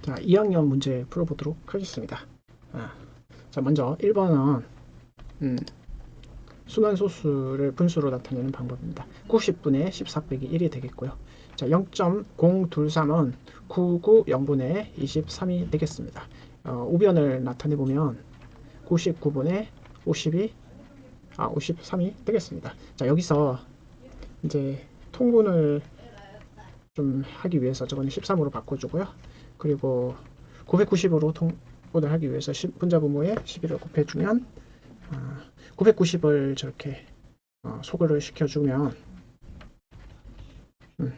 자, 2학년 문제 풀어보도록 하겠습니다. 자, 먼저 1번은 순환소수를 분수로 나타내는 방법입니다. 90분의 14 빼기 1이 되겠고요. 자, 0.023은 990분의 23이 되겠습니다. 우변을 나타내보면 99분의 53이 되겠습니다. 자, 여기서 이제 통분을 좀 하기 위해서 저거는 13으로 바꿔주고요. 그리고 990으로 통분을 하기 위해서 분자분모에 11을 곱해주면 990을 저렇게 소거를 시켜주면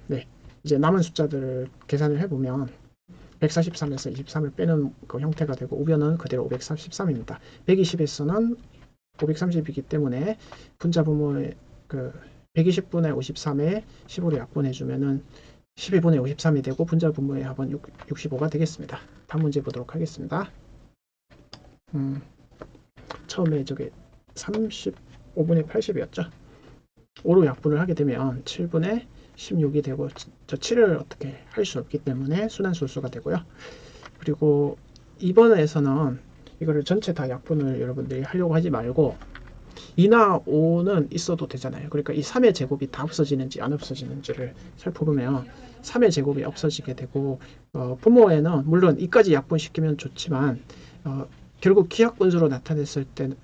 네, 이제 남은 숫자들을 계산을 해보면 143에서 23을 빼는 그 형태가 되고 우변은 그대로 533입니다. 120에서는 530이기 때문에 분자분모의 그 120분의 53에 15로 약분해주면은 12분의 53이 되고 분자분모의 합은 65가 되겠습니다. 다음 문제 보도록 하겠습니다. 처음에 저게 35분의 80이었죠. 5로 약분을 하게 되면 7분의 16이 되고 저 7을 어떻게 할 수 없기 때문에 순환소수가 되고요. 그리고 2번에서는 이거를 전체 다 약분을 여러분들이 하려고 하지 말고 2나 5는 있어도 되잖아요. 그러니까 이 3의 제곱이 다 없어지는지 안 없어지는지를 살펴보면 3의 제곱이 없어지게 되고 분모에는 물론 2까지 약분시키면 좋지만 결국 기하분수로 나타냈을 때를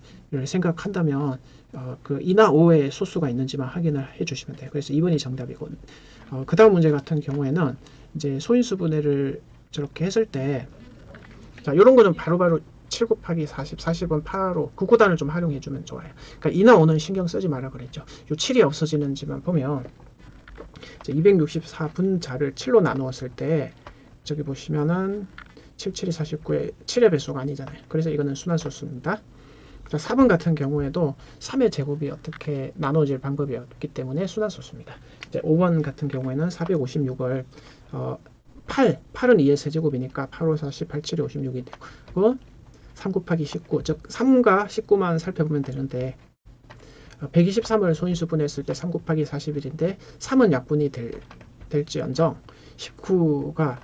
생각한다면 그 2나 5의 소수가 있는지만 확인을 해주시면 돼요. 그래서 2번이 정답이고 그 다음 문제 같은 경우에는 이제 소인수분해를 저렇게 했을 때 자, 이런 거는 바로바로 7 곱하기 40, 40은 8로 그 구단을 좀 활용해주면 좋아요. 그러니까 2나 5는 신경 쓰지 말라 그랬죠. 요 7이 없어지는지만 보면 264분자를 7로 나누었을 때 저기 보시면은 7, 7이 49의 7의 배수가 아니잖아요. 그래서 이거는 순환소수입니다. 자, 4번 같은 경우에도 3의 제곱이 어떻게 나눠질 방법이 없기 때문에 순환소수입니다. 이제 5번 같은 경우에는 456을 8은 2의 세제곱이니까 8, 5, 4, 18, 7이 56이 되고 3 곱하기 19, 즉 3과 19만 살펴보면 되는데 123을 소인수분했을 때 3 곱하기 41인데 3은 약분이 될지언정 19가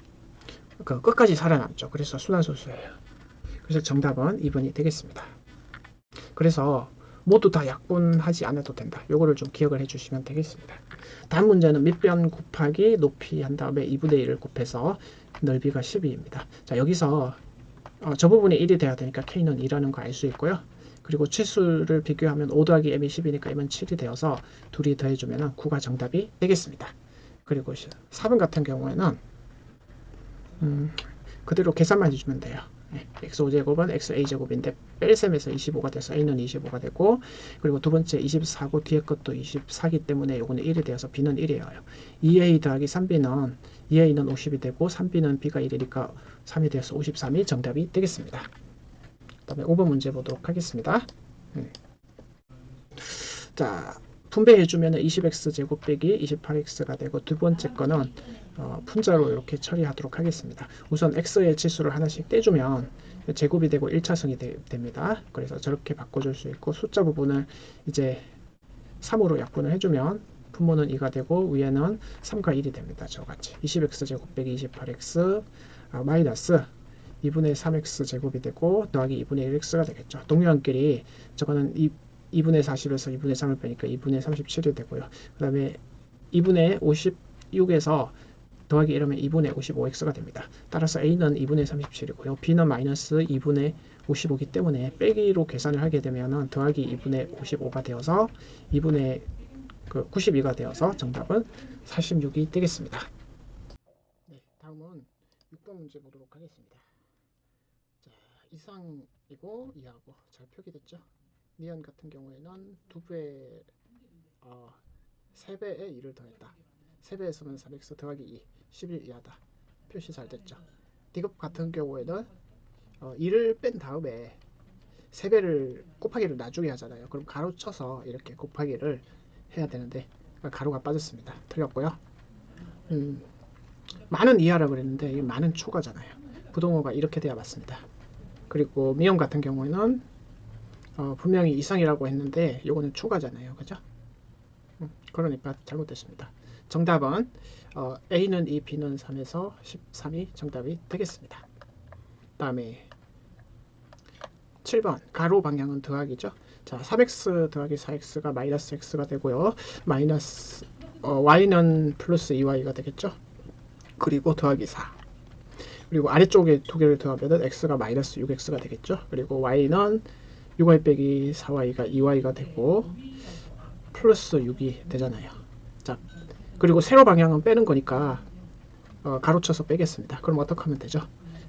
끝까지 살아남죠. 그래서 순환소수예요. 그래서 정답은 2번이 되겠습니다. 그래서 모두 다 약분하지 않아도 된다. 요거를 좀 기억을 해주시면 되겠습니다. 다음 문제는 밑변 곱하기 높이 한 다음에 2분의 1을 곱해서 넓이가 12입니다. 자, 여기서 저 부분이 1이 돼야 되니까 K는 2라는 거 알 수 있고요. 그리고 치수를 비교하면 5 더하기 M이 10이니까 M은 7이 되어서 둘이 더해주면 9가 정답이 되겠습니다. 그리고 4번 같은 경우에는 그대로 계산만 해주면 돼요. x5제곱은 xa제곱인데 뺄셈에서 25가 돼서 a는 25가 되고 그리고 두 번째 24고 뒤에 것도 24기 때문에 요거는 1이 되어서 b는 1이에요. 2a 더하기 3b는 2a는 50이 되고 3b는 b가 1이니까 3이 되어서 53이 정답이 되겠습니다. 그 다음에 5번 문제 보도록 하겠습니다. 자, 분배해주면 20x 제곱 빼기 28x가 되고 두 번째 거는 분자로 이렇게 처리하도록 하겠습니다. 우선 x의 치수를 하나씩 떼주면 제곱이 되고 1차성이 됩니다. 그래서 저렇게 바꿔줄 수 있고 숫자 부분을 이제 3으로 약분을 해주면 분모는 2가 되고 위에는 3과 1이 됩니다. 저같이 20x 제곱 빼기 28x 마이너스 2분의 3x 제곱이 되고 더하기 2분의 1x가 되겠죠. 동료한끼리 저거는 2분의 40에서 2분의 3을 빼니까 2분의 37이 되고요. 그 다음에 2분의 56에서 더하기 이러면 2분의 55x가 됩니다. 따라서 a는 2분의 37이고요. b는 마이너스 2분의 55이기 때문에 빼기로 계산을 하게 되면 더하기 2분의 55가 되어서 2분의 92가 되어서 정답은 46이 되겠습니다. 네, 다음은 6번 문제 보도록 하겠습니다. 자, 이상이고 이하고 잘 표기됐죠? 니은 같은 경우에는 2배, 3배에 2를 더했다. 3배에서는 3x 더하기 2, 11 이하다. 표시 잘 됐죠? 디귿 같은 경우에는 2를 뺀 다음에 3배를 곱하기를 나중에 하잖아요. 그럼 가로 쳐서 이렇게 곱하기를 해야 되는데 가로가 빠졌습니다. 틀렸고요. 많은 이하라고 그랬는데 이 많은 초과잖아요. 부동어가 이렇게 돼야 맞습니다. 그리고 미음 같은 경우에는 분명히 이상이라고 했는데 요거는 초과잖아요. 그죠? 그러니까 잘못됐습니다. 정답은 A는 2, B는 3에서 13이 정답이 되겠습니다. 다음에 7번 가로 방향은 더하기죠. 자, 3x 더하기 4x가 마이너스 x가 되고요. 마이너스 y는 플러스 2y가 되겠죠. 그리고 더하기 4. 그리고 아래쪽에 두 개를 더하면 x가 마이너스 6x가 되겠죠. 그리고 y는 6y 빼기 4y가 2y가 되고 플러스 6이 되잖아요. 자, 그리고 세로 방향은 빼는 거니까 가로쳐서 빼겠습니다. 그럼 어떻게 하면 되죠?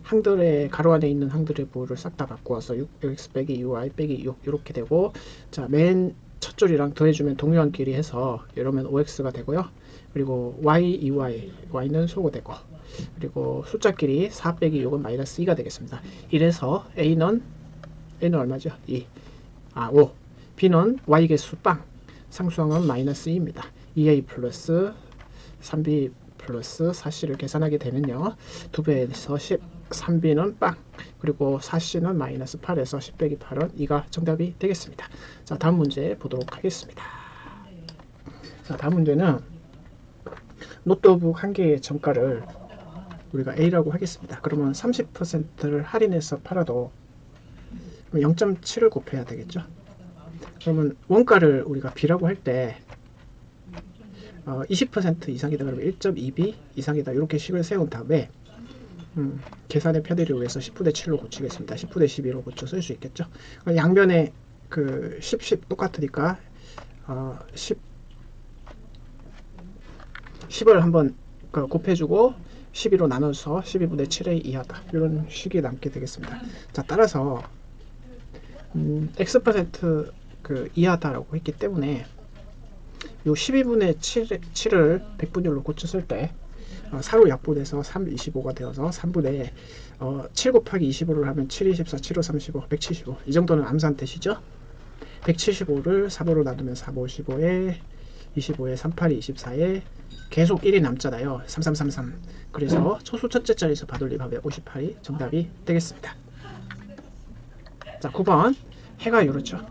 항들의 가로 안에 있는 항들의 부호를 싹 다 바꾸어서 6x 빼기 2y 빼기 6 이렇게 되고, 자, 맨 첫 줄이랑 더해주면 동요한 길이 해서 이러면 5x가 되고요. 그리고 y, 2y, y는 소거되고, 그리고 숫자끼리 4 빼기 6은 마이너스 2가 되겠습니다. 이래서 a는 얼마죠? 2, 5. b는 y 개수 빵, 상수항은 마이너스 2입니다. 2a 플러스 3b 플러스 4c를 계산하게 되면요, 2배에서 10, 3b는 빵, 그리고 4c는 마이너스 8에서 10 빼기 8은 2가 정답이 되겠습니다. 자, 다음 문제 보도록 하겠습니다. 자, 다음 문제는 노트북 한 개의 정가를 우리가 A라고 하겠습니다. 그러면 30%를 할인해서 팔아도 0.7을 곱해야 되겠죠. 그러면 원가를 우리가 B라고 할 때 20% 이상이다 그러면 1.2B 이상이다 이렇게 식을 세운 다음에 계산의 편의를 위해서 10분의 7로 고치겠습니다. 10분의 12로 고쳐 쓸 수 있겠죠. 양면에 그 10 똑같으니까 10을 한번 곱해주고 12로 나눠서 12분의 7의 이하다 이런 식이 남게 되겠습니다. 자, 따라서 x% 이하다라고 했기 때문에 요 12분의 7을 백분율로 고쳤을 때 4로 약분해서 3, 25가 되어서 3분의 7 곱하기 25를 하면 7, 24, 7, 5, 35, 175. 이 정도는 암산 되시죠? 175를 3으로 나누면 4, 5, 15에 25에 3, 8, 24에 계속 1이 남잖아요. 3, 3, 3, 3. 그래서 초수 첫째 자리에서 바돌림하면 58이 정답이 되겠습니다. 자, 9번 해가 이렇죠.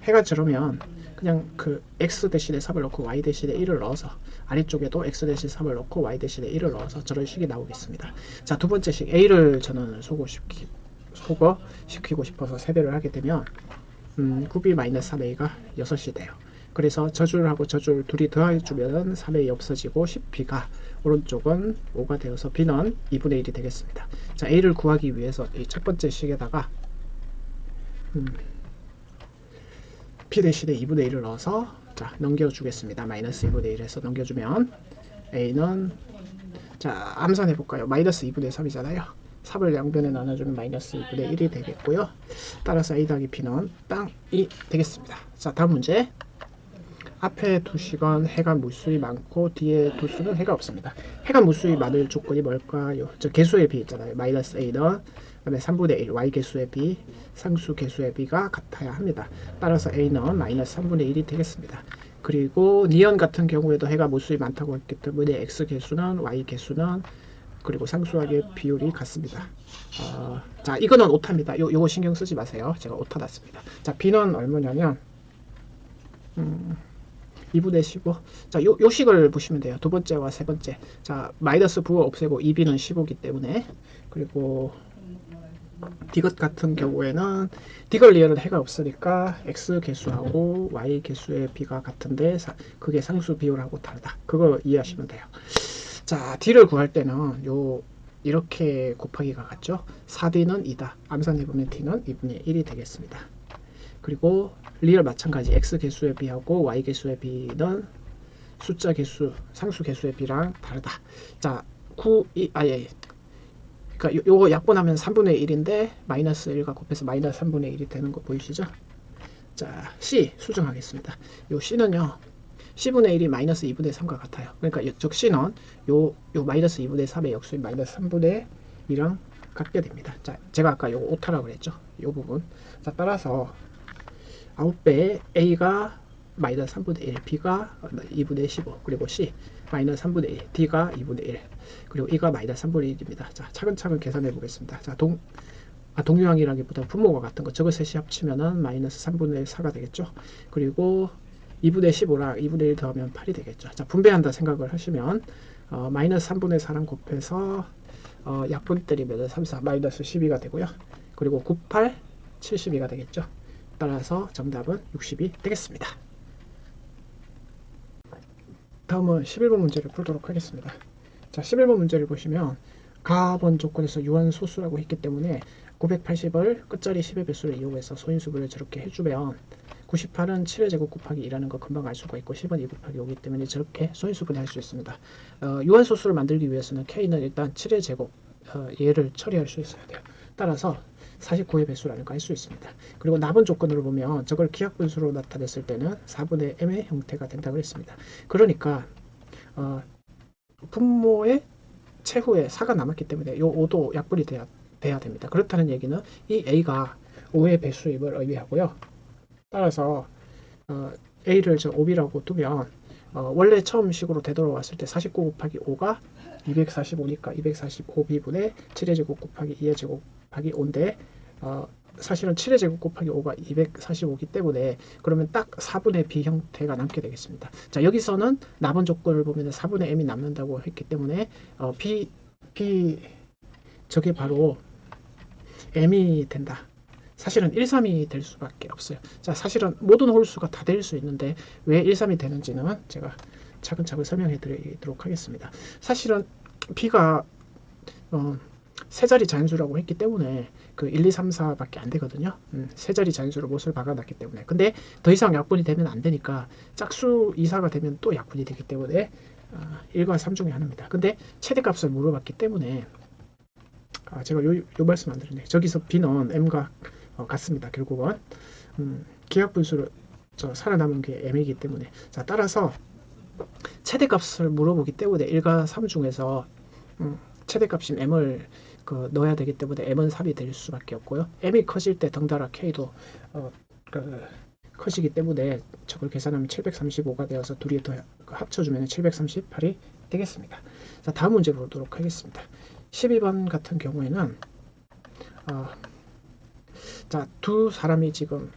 해가 저러면 그냥 그 x 대신에 3을 넣고 y 대신에 1을 넣어서 아래쪽에도 x 대신에 3을 넣고 y 대신에 1을 넣어서 저런 식이 나오겠습니다. 자, 두 번째 식 a를 저는 소거시키고 싶어서 세배를 하게 되면 9b-3a가 6이 돼요. 그래서 저줄하고 저줄 둘이 더해주면 3a 없어지고 10b가 오른쪽은 5가 되어서 b는 2분의 1이 되겠습니다. 자, a를 구하기 위해서 이 첫 번째 식에다가 p 대신에 2분의 1을 넣어서 자, 넘겨주겠습니다. 마이너스 2분의 1에서 넘겨주면 a는 자, 암산해 볼까요? 마이너스 2분의 3이잖아요. 3을 양변에 나눠주면 마이너스 2분의 1이 되겠고요. 따라서 a 더하기 b는 빵이 되겠습니다. 자, 다음 문제. 앞에 두 식은 해가 무수히 많고 뒤에 두 수는 해가 없습니다. 해가 무수히 많을 조건이 뭘까요? 저 개수의 b 있잖아요. 마이너스 a는 그다음에 3분의 1 y 개수의 b, 상수 개수의 b가 같아야 합니다. 따라서 a는 마이너스 3분의 1이 되겠습니다. 그리고 니은 같은 경우에도 해가 무수히 많다고 했기 때문에 x 개수는 y 개수는 그리고 상수하게 비율이 같습니다. 자, 이거는 오타입니다. 요거 신경 쓰지 마세요. 제가 오타 났습니다. 자, b는 얼마냐면 2분의 15. 자, 요 식을 보시면 돼요. 두 번째와 세 번째. 자, 마이너스 부호 없애고 2b는 15이기 때문에. 그리고 디귿 같은 경우에는 디귿 리얼은 해가 없으니까 x 개수하고 y 개수의 b가 같은데 그게 상수 비율하고 다르다. 그거 이해하시면 돼요. 자, d를 구할 때는 이렇게 곱하기가 같죠. 4d는 2다. 암산해보면 d는 2분의 1이 되겠습니다. 그리고 리얼 마찬가지 x 개수의 b하고 y 개수의 b는 숫자 개수, 상수 개수의 b랑 다르다. 자, 그러니까 요거 약분하면 3분의 1인데 마이너스 1과 곱해서 마이너스 3분의 1이 되는 거 보이시죠? 자, c 수정하겠습니다. 요 c는요, c분의 1이 마이너스 2분의 3과 같아요. 그러니까 즉 c는 요 마이너스 2분의 3의 역수인 마이너스 3분의 2랑 같게 됩니다. 자, 제가 아까 요거 오타라고 그랬죠? 요 부분. 자, 따라서 9배 a가 마이너스 3분의 1, b가 2분의 15, 그리고 c 마이너스 3분의 1, d가 2분의 1, 그리고 e가 마이너스 3분의 1입니다. 자, 차근차근 계산해 보겠습니다. 자, 동유항이라기보다 분모가 같은 거 저거 셋이 합치면은 마이너스 3분의 4가 되겠죠. 그리고 2분의 15랑 2분의 1 더하면 8이 되겠죠. 자, 분배한다 생각을 하시면 마이너스 3분의 4랑 곱해서 약분 때리면 3, 4 마이너스 12가 되고요. 그리고 98, 72가 되겠죠. 따라서 정답은 60이 되겠습니다. 다음은 11번 문제를 풀도록 하겠습니다. 자, 11번 문제를 보시면 가번 조건에서 유한소수라고 했기 때문에 980을 끝자리 10의 배수를 이용해서 소인수분을 저렇게 해주면 98은 7의 제곱 곱하기 2라는 거 금방 알 수가 있고 10은 2 곱하기 5기 때문에 저렇게 소인수분해 할 수 있습니다. 유한소수를 만들기 위해서는 K는 일단 7의 제곱 얘를 처리할 수 있어야 돼요. 따라서 49의 배수라는 거 할 수 있습니다. 그리고 나번 조건으로 보면 저걸 기하분수로 나타냈을 때는 4분의 m의 형태가 된다고 했습니다. 그러니까 분모의 최후에 4가 남았기 때문에 이 5도 약분이 돼야 됩니다. 그렇다는 얘기는 이 a가 5의 배수임을 의미하고요. 따라서 a를 저 5b라고 두면 원래 처음 식으로 되돌아왔을 때 49 곱하기 5가 245니까 245b분의 7의 제곱 곱하기 2의 제곱 곱하기 5인데 사실은 7의 제곱 곱하기 5가 245이기 때문에 그러면 딱 4분의 b 형태가 남게 되겠습니다. 자, 여기서는 남은 조건을 보면 4분의 m이 남는다고 했기 때문에 b 저게 바로 m이 된다. 사실은 1, 3이 될 수밖에 없어요. 자, 사실은 모든 홀수가 다 될 수 있는데 왜 1, 3이 되는지는 제가 차근차근 설명해 드리도록 하겠습니다. 사실은 b가 세 자리 자연수라고 했기 때문에 그 1, 2, 3, 4밖에 안 되거든요. 세 자리 자연수로 못을 박아놨기 때문에. 근데 더 이상 약분이 되면 안 되니까 짝수 이사가 되면 또 약분이 되기 때문에 1과 3 중에 하나입니다. 근데 최대값을 물어봤기 때문에 제가 요 말씀 안 드렸네요. 저기서 b는 m과 같습니다. 결국은 기하분수로 살아남은 게 m이기 때문에. 자, 따라서 최대값을 물어보기 때문에 1과 3 중에서 최대값인 m을 넣어야 되기 때문에 m은 3이 될 수밖에 없고요. m이 커질 때 덩달아 k도 커지기 때문에 저걸 계산하면 735가 되어서 둘이 더 합쳐주면 738이 되겠습니다. 자, 다음 문제 보도록 하겠습니다. 12번 같은 경우에는 자, 두 사람이 지금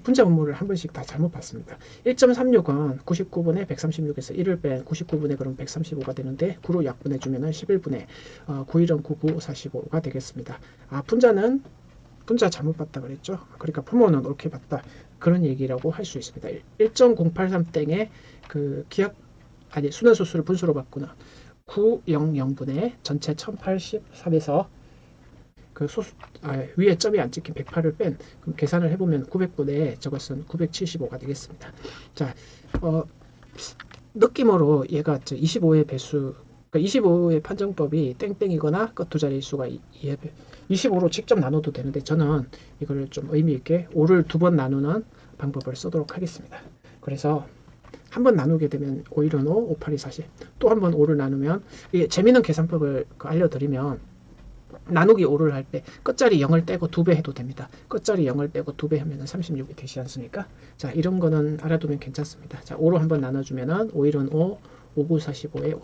분자 분모를 한 번씩 다 잘못 봤습니다. 1.36은 99분의 136에서 1을 뺀 99분의 그럼 135가 되는데 9로 약분해주면 11분의 91은 99, 45가 되겠습니다. 분자 잘못 봤다 그랬죠. 그러니까 분모는 옳게 봤다. 그런 얘기라고 할 수 있습니다. 1.083땡의 그 순환소수를 분수로 바꾸는 900분의 전체 1083에서 그 위에 점이 안 찍힌 108을 뺀 그럼 계산을 해보면 900분의 저것은 975가 되겠습니다. 자, 느낌으로 얘가 25의 배수, 그러니까 25의 판정법이 땡땡이거나 끝 두 자리 수가 25로 직접 나눠도 되는데 저는 이거를 좀 의미 있게 5를 두 번 나누는 방법을 쓰도록 하겠습니다. 그래서 한 번 나누게 되면 5, 1은 5, 5, 8이 40. 또 한 번 5를 나누면 이게 재미있는 계산법을 알려드리면 나누기 5를 할 때 끝자리 0을 떼고 2배 해도 됩니다. 끝자리 0을 떼고 2배 하면 36이 되지 않습니까? 자, 이런 거는 알아두면 괜찮습니다. 자, 5로 한번 나눠주면 5, 1은 5, 5, 9, 45에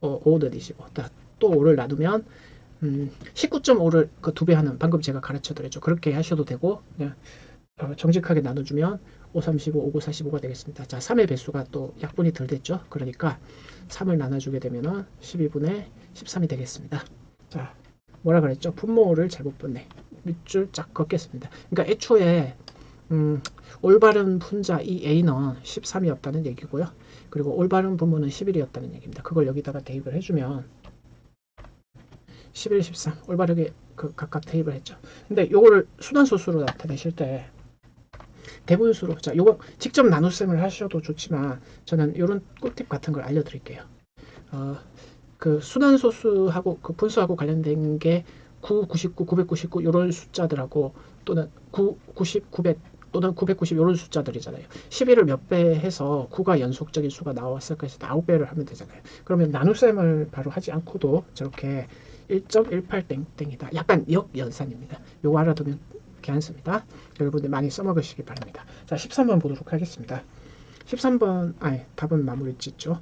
5는 25. 또 5를 나누면 19.5를 그 2배 하는 방금 제가 가르쳐 드렸죠. 그렇게 하셔도 되고 그냥 정직하게 나눠주면 5, 35, 5, 9, 45가 되겠습니다. 자, 3의 배수가 또 약분이 덜 됐죠. 그러니까 3을 나눠주게 되면 12분의 13이 되겠습니다. 자, 뭐라 그랬죠? 분모를 잘못 봤네. 밑줄 쫙 긋겠습니다. 그러니까 애초에 올바른 분자 이 a는 13이었다는 얘기고요. 그리고 올바른 분모는 11이었다는 얘기입니다. 그걸 여기다가 대입을 해주면 11, 13 올바르게 각각 대입을 했죠. 근데 요거를 순환소수로 나타내실 때 대분수로, 자, 요거 직접 나눗셈을 하셔도 좋지만 저는 요런 꿀팁 같은 걸 알려드릴게요. 그 순환소수하고 그 분수하고 관련된 게 9, 99, 999 이런 숫자들하고 또는 9, 90, 900 또는 990 이런 숫자들이잖아요. 11을 몇 배 해서 9가 연속적인 수가 나왔을까 해서 9배를 하면 되잖아요. 그러면 나눗셈을 바로 하지 않고도 저렇게 1.18 땡땡이다. 약간 역연산입니다. 요거 알아두면 괜찮습니다. 여러분들 많이 써먹으시기 바랍니다. 자, 13번 보도록 하겠습니다. 13번 답은 마무리 짓죠.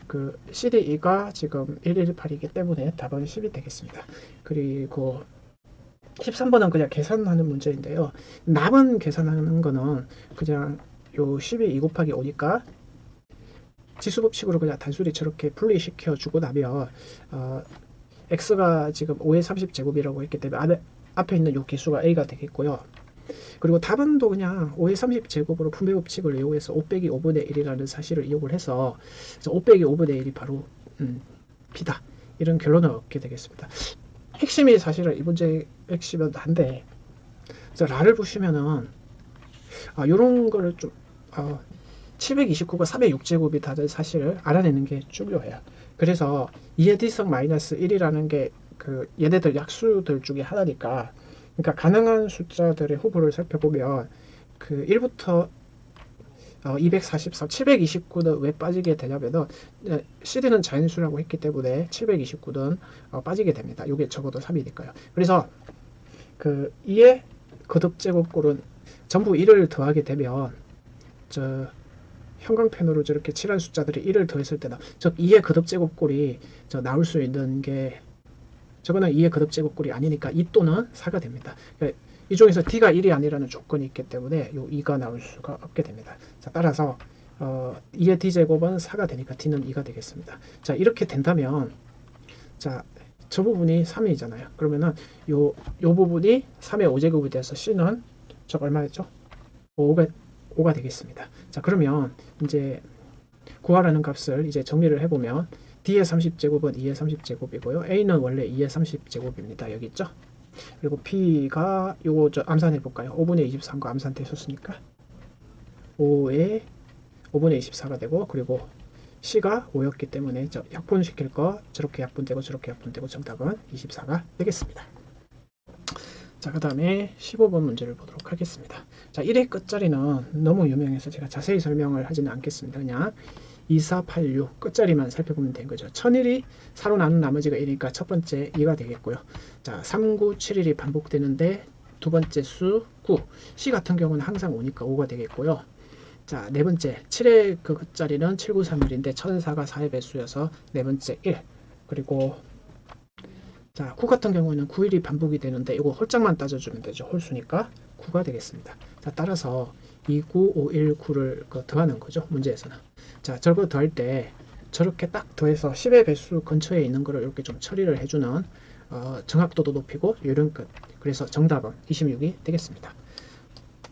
그 CDE가 지금 118이기 때문에 답은 10이 되겠습니다. 그리고 13번은 그냥 계산하는 문제인데요. 남은 계산하는 거는 그냥 요 10이 2 곱하기 5니까 지수 법칙으로 그냥 단순히 저렇게 분리시켜 주고 나면 x가 지금 5의 30제곱이라고 했기 때문에 앞에 있는 요 개수가 a가 되겠고요. 그리고 답은도 그냥 5의 30제곱으로 분배 법칙을 이용해서 5 빼기 5분의 1이라는 사실을 이용을 해서 5 빼기 5분의 1이 바로 b다. 이런 결론을 얻게 되겠습니다. 핵심이 사실은 이 문제의 핵심은 한데 라를 보시면은 이런 거를 좀 729가 3의 6제곱이 다는 사실을 알아내는 게 중요해요. 그래서 2의 d성 마이너스 1이라는 게 그 얘네들 약수들 중에 하나니까, 그러니까 가능한 숫자들의 후보를 살펴보면 그 1부터 244, 729는 왜 빠지게 되냐면은 CD는 자연수라고 했기 때문에 729는 빠지게 됩니다. 이게 적어도 3이니까요. 그래서 그 2의 거듭제곱꼴은 전부 1을 더하게 되면 저 형광펜으로 저렇게 칠한 숫자들이 1을 더했을 때다. 즉 2의 거듭제곱꼴이 나올 수 있는 게 저거는 2의 거듭제곱꼴이 아니니까 2 또는 4가 됩니다. 그러니까 이 중에서 d가 1이 아니라는 조건이 있기 때문에 요 2가 나올 수가 없게 됩니다. 자, 따라서 2의 d제곱은 4가 되니까 d는 2가 되겠습니다. 자, 이렇게 된다면 자, 저 부분이 3이잖아요. 그러면은 요 부분이 3의 5제곱이 돼서 c는 저 얼마였죠? 5가 되겠습니다. 자, 그러면 이제 구하라는 값을 이제 정리를 해보면 d의 30제곱은 2의 30제곱이고요. a는 원래 2의 30제곱입니다. 여기 있죠? 그리고 b가 요거 암산해 볼까요? 5분의 23과 암산되셨으니까 5의 5분의 24가 되고, 그리고 c가 5였기 때문에 약분시킬 거 저렇게 약분되고 저렇게 약분되고 정답은 24가 되겠습니다. 자, 그 다음에 15번 문제를 보도록 하겠습니다. 자, 1의 끝자리는 너무 유명해서 제가 자세히 설명을 하지는 않겠습니다. 그냥 2486 끝자리만 살펴보면 된 거죠. 1001이 4로 나눈 나머지가 1이니까 첫 번째 2가 되겠고요. 자, 3971이 반복되는데 두 번째 수 9. C 같은 경우는 항상 5니까 5가 되겠고요. 자, 네 번째 7의 그 끝자리는 7931인데 1004가 4의 배수여서 네 번째 1. 그리고 자, 9 같은 경우는 9일이 반복이 되는데 이거 홀짝만 따져주면 되죠. 홀수니까 9가 되겠습니다. 자, 따라서 29, 5, 1, 9를 더하는 거죠. 문제에서는. 자, 저거 더할 때 저렇게 딱 더해서 10의 배수 근처에 있는 거를 이렇게 좀 처리를 해주는 정확도도 높이고 요령 끝. 그래서 정답은 26이 되겠습니다.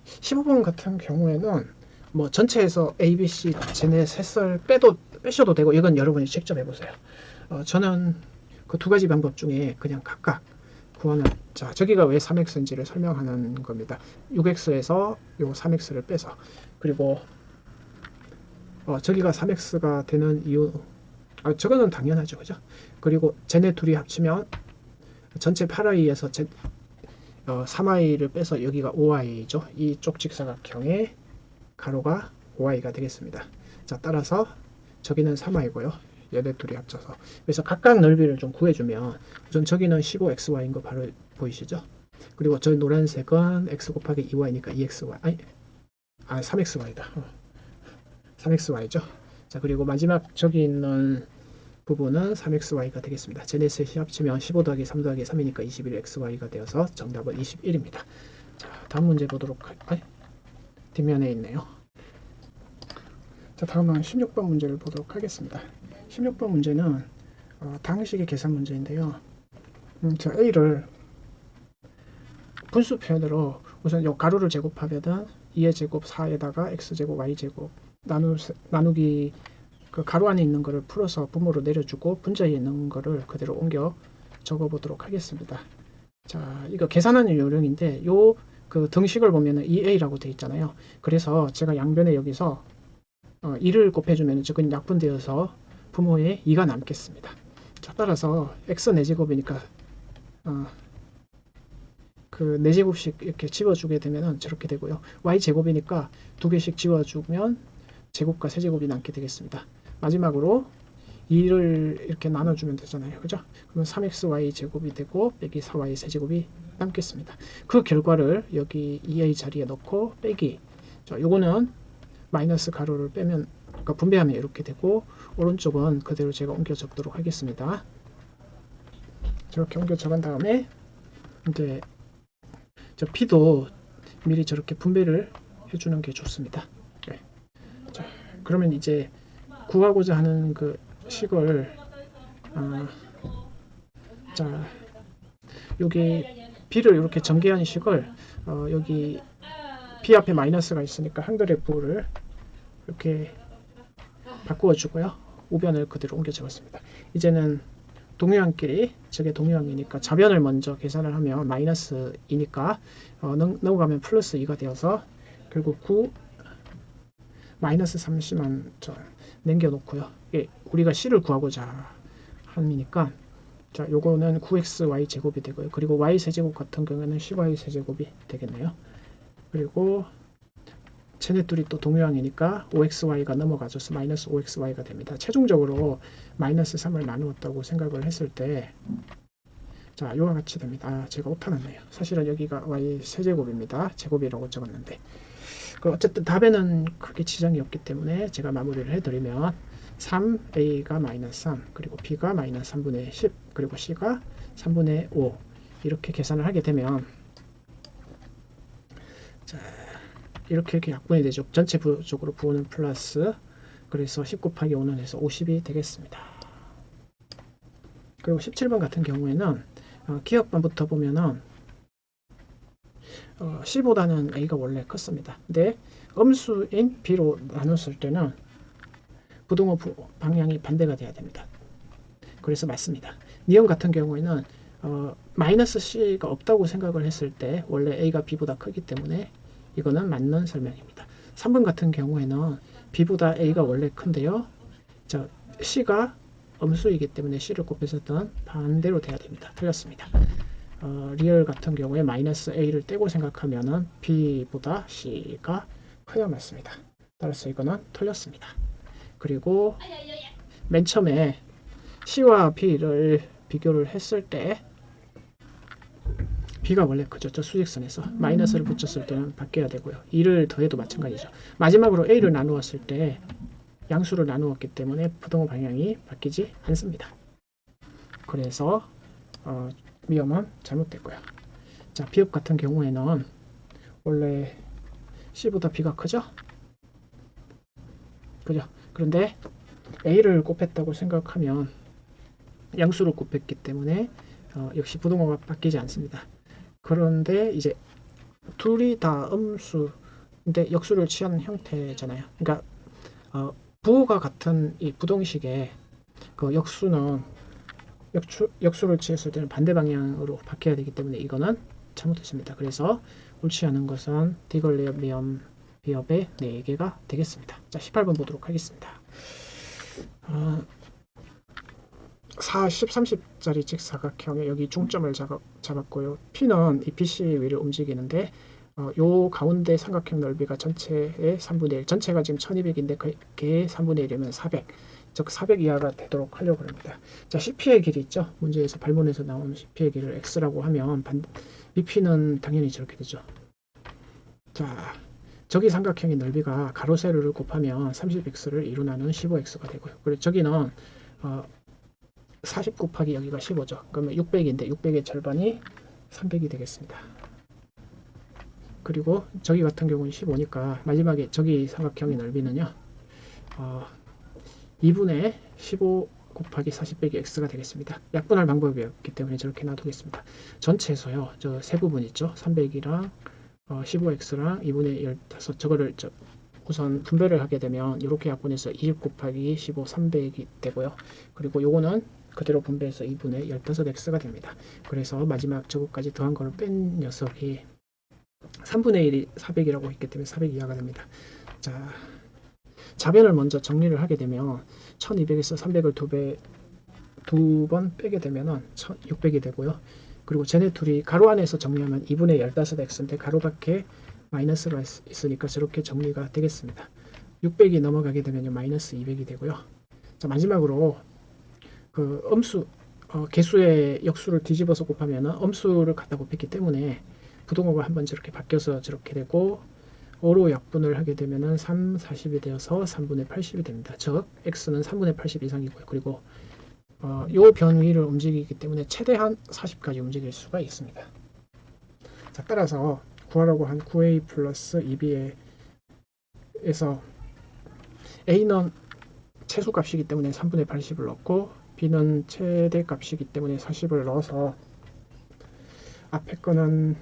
15번 같은 경우에는 뭐 전체에서 A, B, C 쟤네 셋을 빼셔도 되고 이건 여러분이 직접 해보세요. 저는 그 두 가지 방법 중에 그냥 각각 구하는, 자, 저기가 왜 3x인지를 설명하는 겁니다. 6x에서 요 3x를 빼서, 그리고 저기가 3x가 되는 이유, 저거는 당연하죠, 그죠? 그리고 쟤네 둘이 합치면 전체 8i에서 3i를 빼서 여기가 5i죠. 이쪽 직사각형의 가로가 5i가 되겠습니다. 자, 따라서 저기는 3i고요. 얘네 둘이 합쳐서. 그래서 각각 넓이를 좀 구해주면 우선 저기는 15xy인 거 바로 보이시죠? 그리고 저 노란색은 x 곱하기 2y니까 2xy, 아니 3xy다. 3xy죠. 자, 그리고 마지막 저기 있는 부분은 3xy가 되겠습니다. 쟤네 셋이 합치면 15 더하기 3 더하기 3이니까 21xy가 되어서 정답은 21입니다. 자, 다음 문제 보도록 할까요? 뒷면에 있네요. 자, 다음은 16번 문제를 보도록 하겠습니다. 16번 문제는 당식의 계산 문제인데요. 자, A를 분수 표현으로 우선 요 가로를 제곱하면은 2의 제곱 4에다가 x제곱 y제곱 나누기 그 가로 안에 있는 거를 풀어서 분모로 내려주고 분자에 있는 거를 그대로 옮겨 적어보도록 하겠습니다. 자, 이거 계산하는 요령인데 요 그 등식을 보면은 2a라고 되어 있잖아요. 그래서 제가 양변에 여기서 2를 곱해주면 저건 약분되어서 분모에 2가 남겠습니다. 자, 따라서 x 4제곱이니까 그 4제곱씩 이렇게 지워주게 되면 저렇게 되고요. y제곱이니까 2개씩 지워주면 제곱과 세제곱이 남게 되겠습니다. 마지막으로 2를 이렇게 나눠주면 되잖아요. 그죠? 그러면 3xy 제곱이 되고 빼기 4y 세제곱이 남겠습니다. 그 결과를 여기 2a 자리에 넣고 빼기, 자, 요거는 마이너스 가로를 빼면, 그러니까 분배하면 이렇게 되고, 오른쪽은 그대로 제가 옮겨 적도록 하겠습니다. 저렇게 옮겨 적은 다음에 이제 저 p도 미리 저렇게 분배를 해주는 게 좋습니다. 네. 자, 그러면 이제 구하고자 하는 그 식을 자 여기 b를 이렇게 전개한 식을 여기 b 앞에 마이너스가 있으니까 한글의 부를 이렇게 바꾸어 주고요. 우변을 그대로 옮겨 적었습니다. 이제는 동유항끼리 저게 동유항이니까 좌변을 먼저 계산을 하면 마이너스 2니까 넘어가면 플러스 2가 되어서 결국 9 마이너스 30만 남겨놓고요. 예, 우리가 c를 구하고자 함이니까 자 요거는 9xy 제곱이 되고요. 그리고 y 세제곱 같은 경우에는 10y 세제곱이 되겠네요. 그리고 쟤네둘이 또 동유항이니까 5xy가 넘어가줘서 마이너스 5xy가 됩니다. 최종적으로 마이너스 3을 나누었다고 생각을 했을 때 자 이와 같이 됩니다. 제가 오타났네요. 사실은 여기가 y 세제곱입니다. 제곱이라고 적었는데 어쨌든 답에는 크게 지장이 없기 때문에 제가 마무리를 해드리면 3a가 마이너스 3 그리고 b가 마이너스 3분의 10 그리고 c가 3분의 5 이렇게 계산을 하게 되면 자 이렇게 약분이 되죠. 전체적으로 부호는 플러스 그래서 10 곱하기 5는 해서 50이 되겠습니다. 그리고 17번 같은 경우에는 기억반부터 보면은 C보다는 A가 원래 컸습니다. 근데 음수인 B로 나눴을 때는 부동호 방향이 반대가 돼야 됩니다. 그래서 맞습니다. 니은 같은 경우에는 마이너스 C가 없다고 생각을 했을 때 원래 A가 B보다 크기 때문에 이거는 맞는 설명입니다. 3번 같은 경우에는 B보다 A가 원래 큰데요. 자, C가 음수이기 때문에 C를 곱했었던 반대로 돼야 됩니다. 틀렸습니다. 리얼 같은 경우에 마이너스 A를 떼고 생각하면은 B보다 C가 커야 맞습니다. 따라서 이거는 틀렸습니다. 그리고 맨 처음에 C와 B를 비교를 했을 때 B가 원래 크죠. 저 수직선에서 마이너스를 붙였을 때는 바뀌어야 되고요. 2를 더해도 마찬가지죠. 마지막으로 A를 나누었을 때 양수를 나누었기 때문에 부동호 방향이 바뀌지 않습니다. 그래서 미음은 잘못됐고요. 자, B업 같은 경우에는 원래 C보다 B가 크죠? 그죠? 그런데 A를 곱했다고 생각하면 양수를 곱했기 때문에 역시 부동호가 바뀌지 않습니다. 그런데 이제 둘이 다 음수인데 역수를 취하는 형태잖아요. 그러니까 부호가 같은 이 부동식의 그 역수는 역수를 취했을 때는 반대 방향으로 바뀌어야 되기 때문에 이거는 잘못했습니다. 그래서 옳지 않은 것은 디글레어 미음 비업의 4개가 되겠습니다. 자, 18번 보도록 하겠습니다. 40, 30짜리 직사각형에 여기 중점을 잡았고요. P는 이 BC 위를 움직이는데 요 가운데 삼각형 넓이가 전체의 3분의 1, 전체가 지금 1200인데 그게 3분의 1이면 400, 즉 400 이하가 되도록 하려고 합니다. 자, CP의 길이 있죠. 문제에서 발문에서 나오는 CP의 길을 X라고 하면 BP는 당연히 저렇게 되죠. 자, 저기 삼각형의 넓이가 가로 세로를 곱하면 30x를 2로 나눈 15x가 되고요. 그리고 저기는 40 곱하기 여기가 15죠. 그러면 600인데 600의 절반이 300이 되겠습니다. 그리고 저기 같은 경우는 15니까 마지막에 저기 삼각형의 넓이는요 2분의 15 곱하기 40 빼기 x가 되겠습니다. 약분할 방법이 없기 때문에 저렇게 놔두겠습니다. 전체에서요 저 세 부분 있죠. 300이랑 15x랑 2분의 15 저거를 우선 분배를 하게 되면 이렇게 약분해서 20 곱하기 15 300이 되고요. 그리고 요거는 그대로 분배해서 2분의 15x가 됩니다. 그래서 마지막 저거까지 더한 거를 뺀 녀석이 3분의 1이 400이라고 했기 때문에 400 이하가 됩니다. 자, 자변을 먼저 정리를 하게 되면 1200에서 300을 두 번 빼게 되면 1600이 되고요. 그리고 쟤네 둘이 가로 안에서 정리하면 2분의 15x인데 가로 밖에 마이너스가 있으니까 저렇게 정리가 되겠습니다. 600이 넘어가게 되면 마이너스 200이 되고요. 자, 마지막으로 그 개수의 역수를 뒤집어서 곱하면 음수를 갖다 곱했기 때문에 부동호가 한번 저렇게 바뀌어서 저렇게 되고 5로 약분을 하게 되면 3, 40이 되어서 3분의 80이 됩니다. 즉 x는 3분의 80 이상이고요. 그리고 요 변 위를 움직이기 때문에 최대한 40까지 움직일 수가 있습니다. 자, 따라서 구하라고 한 9a 플러스 2b에서 a는 최소값이기 때문에 3분의 80을 넣고 b는 최대값이기 때문에 40을 넣어서 앞에 거는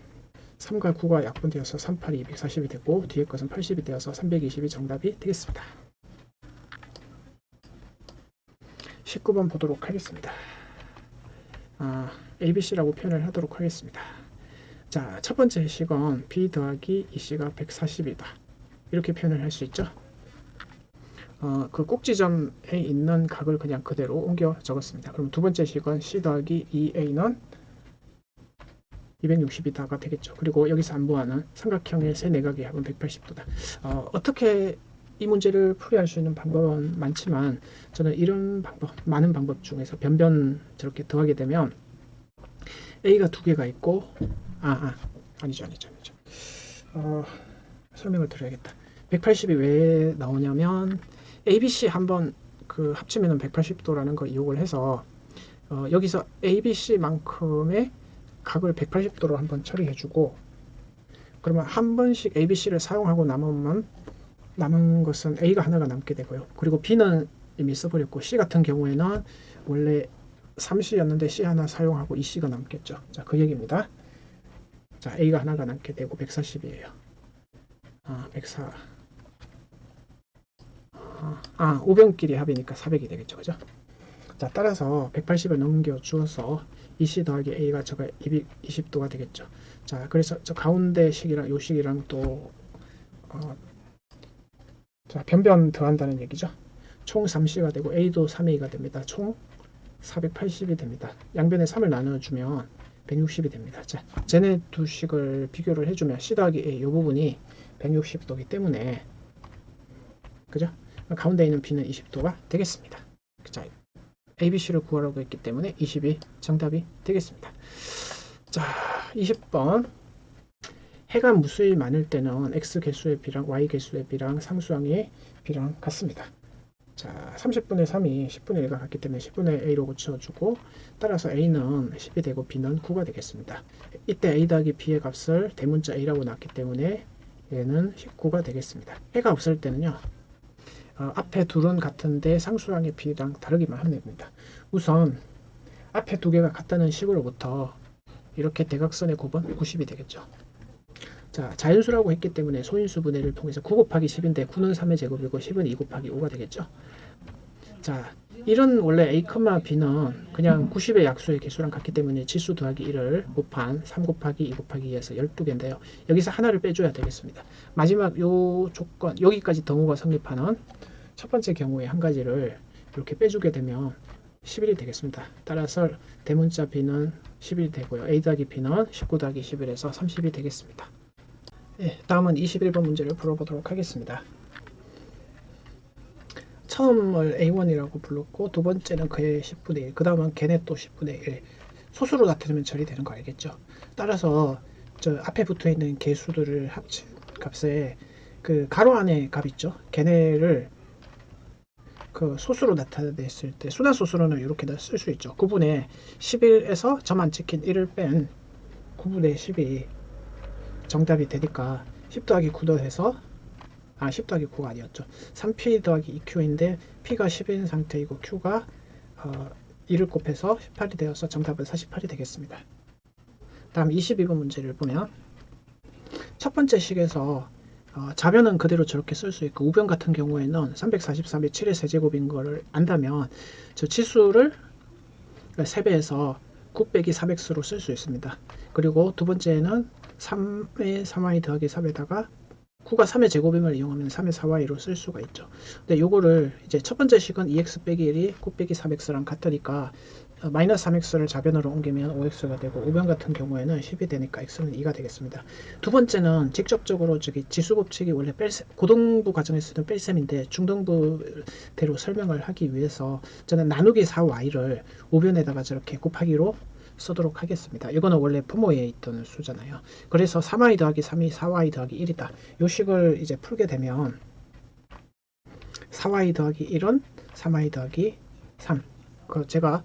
3과 9가 약분되어서 3, 8이 240이 되고 뒤에 것은 80이 되어서 320이 정답이 되겠습니다. 19번 보도록 하겠습니다. ABC라고 표현을 하도록 하겠습니다. 자, 첫 번째 식은 B 더하기 EC가 140이다. 이렇게 표현을 할 수 있죠. 그 꼭지점에 있는 각을 그냥 그대로 옮겨 적었습니다. 그럼 두 번째 식은 C 더하기 EA는 260이다가 되겠죠. 그리고 여기서 안보하는 삼각형의 세 내각의 합은 180도다. 어떻게 이 문제를 풀이할 수 있는 방법은 많지만 저는 이런 방법, 많은 방법 중에서 변변 저렇게 더하게 되면 A가 두 개가 있고 아니죠. 설명을 드려야겠다. 180이 왜 나오냐면 ABC 한번 그 합치면은 180도라는 걸 이용을 해서 여기서 ABC만큼의 각을 180도로 한번 처리해주고 그러면 한 번씩 ABC를 사용하고 남은 것은 A가 하나가 남게 되고요. 그리고 B는 이미 써버렸고 C 같은 경우에는 원래 3C였는데 C 하나 사용하고 2C가 남겠죠. 자, 그 얘기입니다. 자, A가 하나가 남게 되고 140이에요. 104. 5변끼리 합이니까 400이 되겠죠. 그죠? 자, 따라서 180을 넘겨 주어서 2C 더하기 A가 저가 220도가 되겠죠. 자, 그래서 저 가운데 식이랑 요 식이랑 또 자, 변변 더한다는 얘기죠. 총 3C가 되고 A도 3A가 됩니다. 총 480이 됩니다. 양변에 3을 나눠주면 160이 됩니다. 자, 쟤네 두 식을 비교를 해주면 C 더하기 A 이 부분이 160도이기 때문에 그죠? 가운데 있는 B는 20도가 되겠습니다. 자, ABC를 구하라고 했기 때문에 20이 정답이 되겠습니다. 자, 20번 해가 무수히 많을 때는 X 개수의 B랑 Y 개수의 B랑 상수항의 B랑 같습니다. 자, 30분의 3이 10분의 1과 같기 때문에 10분의 A로 고쳐주고 따라서 A는 10이 되고 B는 9가 되겠습니다. 이때 A 더하기 B의 값을 대문자 A라고 놨기 때문에 얘는 19가 되겠습니다. 해가 없을 때는요. 앞에 둘은 같은데 상수항의 B랑 다르기만 하면 됩니다. 우선 앞에 두 개가 같다는 식으로부터 이렇게 대각선의 곱은 90이 되겠죠. 자, 자연수라고 했기 때문에 소인수 분해를 통해서 9 곱하기 10인데 9는 3의 제곱이고 10은 2 곱하기 5가 되겠죠. 자, 이런 원래 A, B는 그냥 90의 약수의 개수랑 같기 때문에 지수 더하기 1을 곱한 3 곱하기 2 곱하기 2에서 12개인데요. 여기서 하나를 빼줘야 되겠습니다. 마지막 요 조건, 여기까지 등호가 성립하는 첫 번째 경우에 한 가지를 이렇게 빼주게 되면 11이 되겠습니다. 따라서 대문자 B는 11이 되고요. A 더하기 B는 19 더하기 11에서 30이 되겠습니다. 네, 다음은 21번 문제를 풀어보도록 하겠습니다. 처음을 A1이라고 불렀고 두 번째는 그의 10분의 1, 그 다음은 걔네 또 10분의 1. 소수로 나타내면 처리되는 거 알겠죠? 따라서 저 앞에 붙어 있는 개수들을 합친 값에 그 가로 안에 값 있죠? 걔네를 그 소수로 나타냈을 때 순환 소수로는 이렇게 쓸 수 있죠. 9분의 11에서 저만 찍힌 1을 뺀 9분의 10이 정답이 되니까 10 더하기 9도 해서 10 더하기 9가 아니었죠. 3P 더하기 2Q인데 P가 10인 상태이고 Q가 2를 곱해서 18이 되어서 정답은 48이 되겠습니다. 다음 22번 문제를 보면 첫 번째 식에서 좌변은 그대로 저렇게 쓸 수 있고 우변 같은 경우에는 343이 7의 세제곱인 거를 안다면 저 치수를 3배에서 9 빼기 400수로 쓸 수 있습니다. 그리고 두 번째는 3의 3y 더하기 3에다가 9가 3의 제곱임을 이용하면 3의 4y로 쓸 수가 있죠. 근데 요거를 이제 첫 번째 식은 2x 빼기 1이 9 빼기 400x랑 같으니까 마이너스 3x를 좌변으로 옮기면 5x가 되고 우변 같은 경우에는 10이 되니까 x는 2가 되겠습니다. 두 번째는 직접적으로 지수 법칙이 원래 고등부 과정에 쓰는 뺄셈인데 중등부대로 설명을 하기 위해서 저는 나누기 4y를 우변에다가 저렇게 곱하기로 쓰도록 하겠습니다. 이거는 원래 부모에 있던 수잖아요. 그래서 3y 더하기 3이 4y 더하기 1이다. 요 식을 이제 풀게 되면 4y 더하기 1은 3y 더하기 3 제가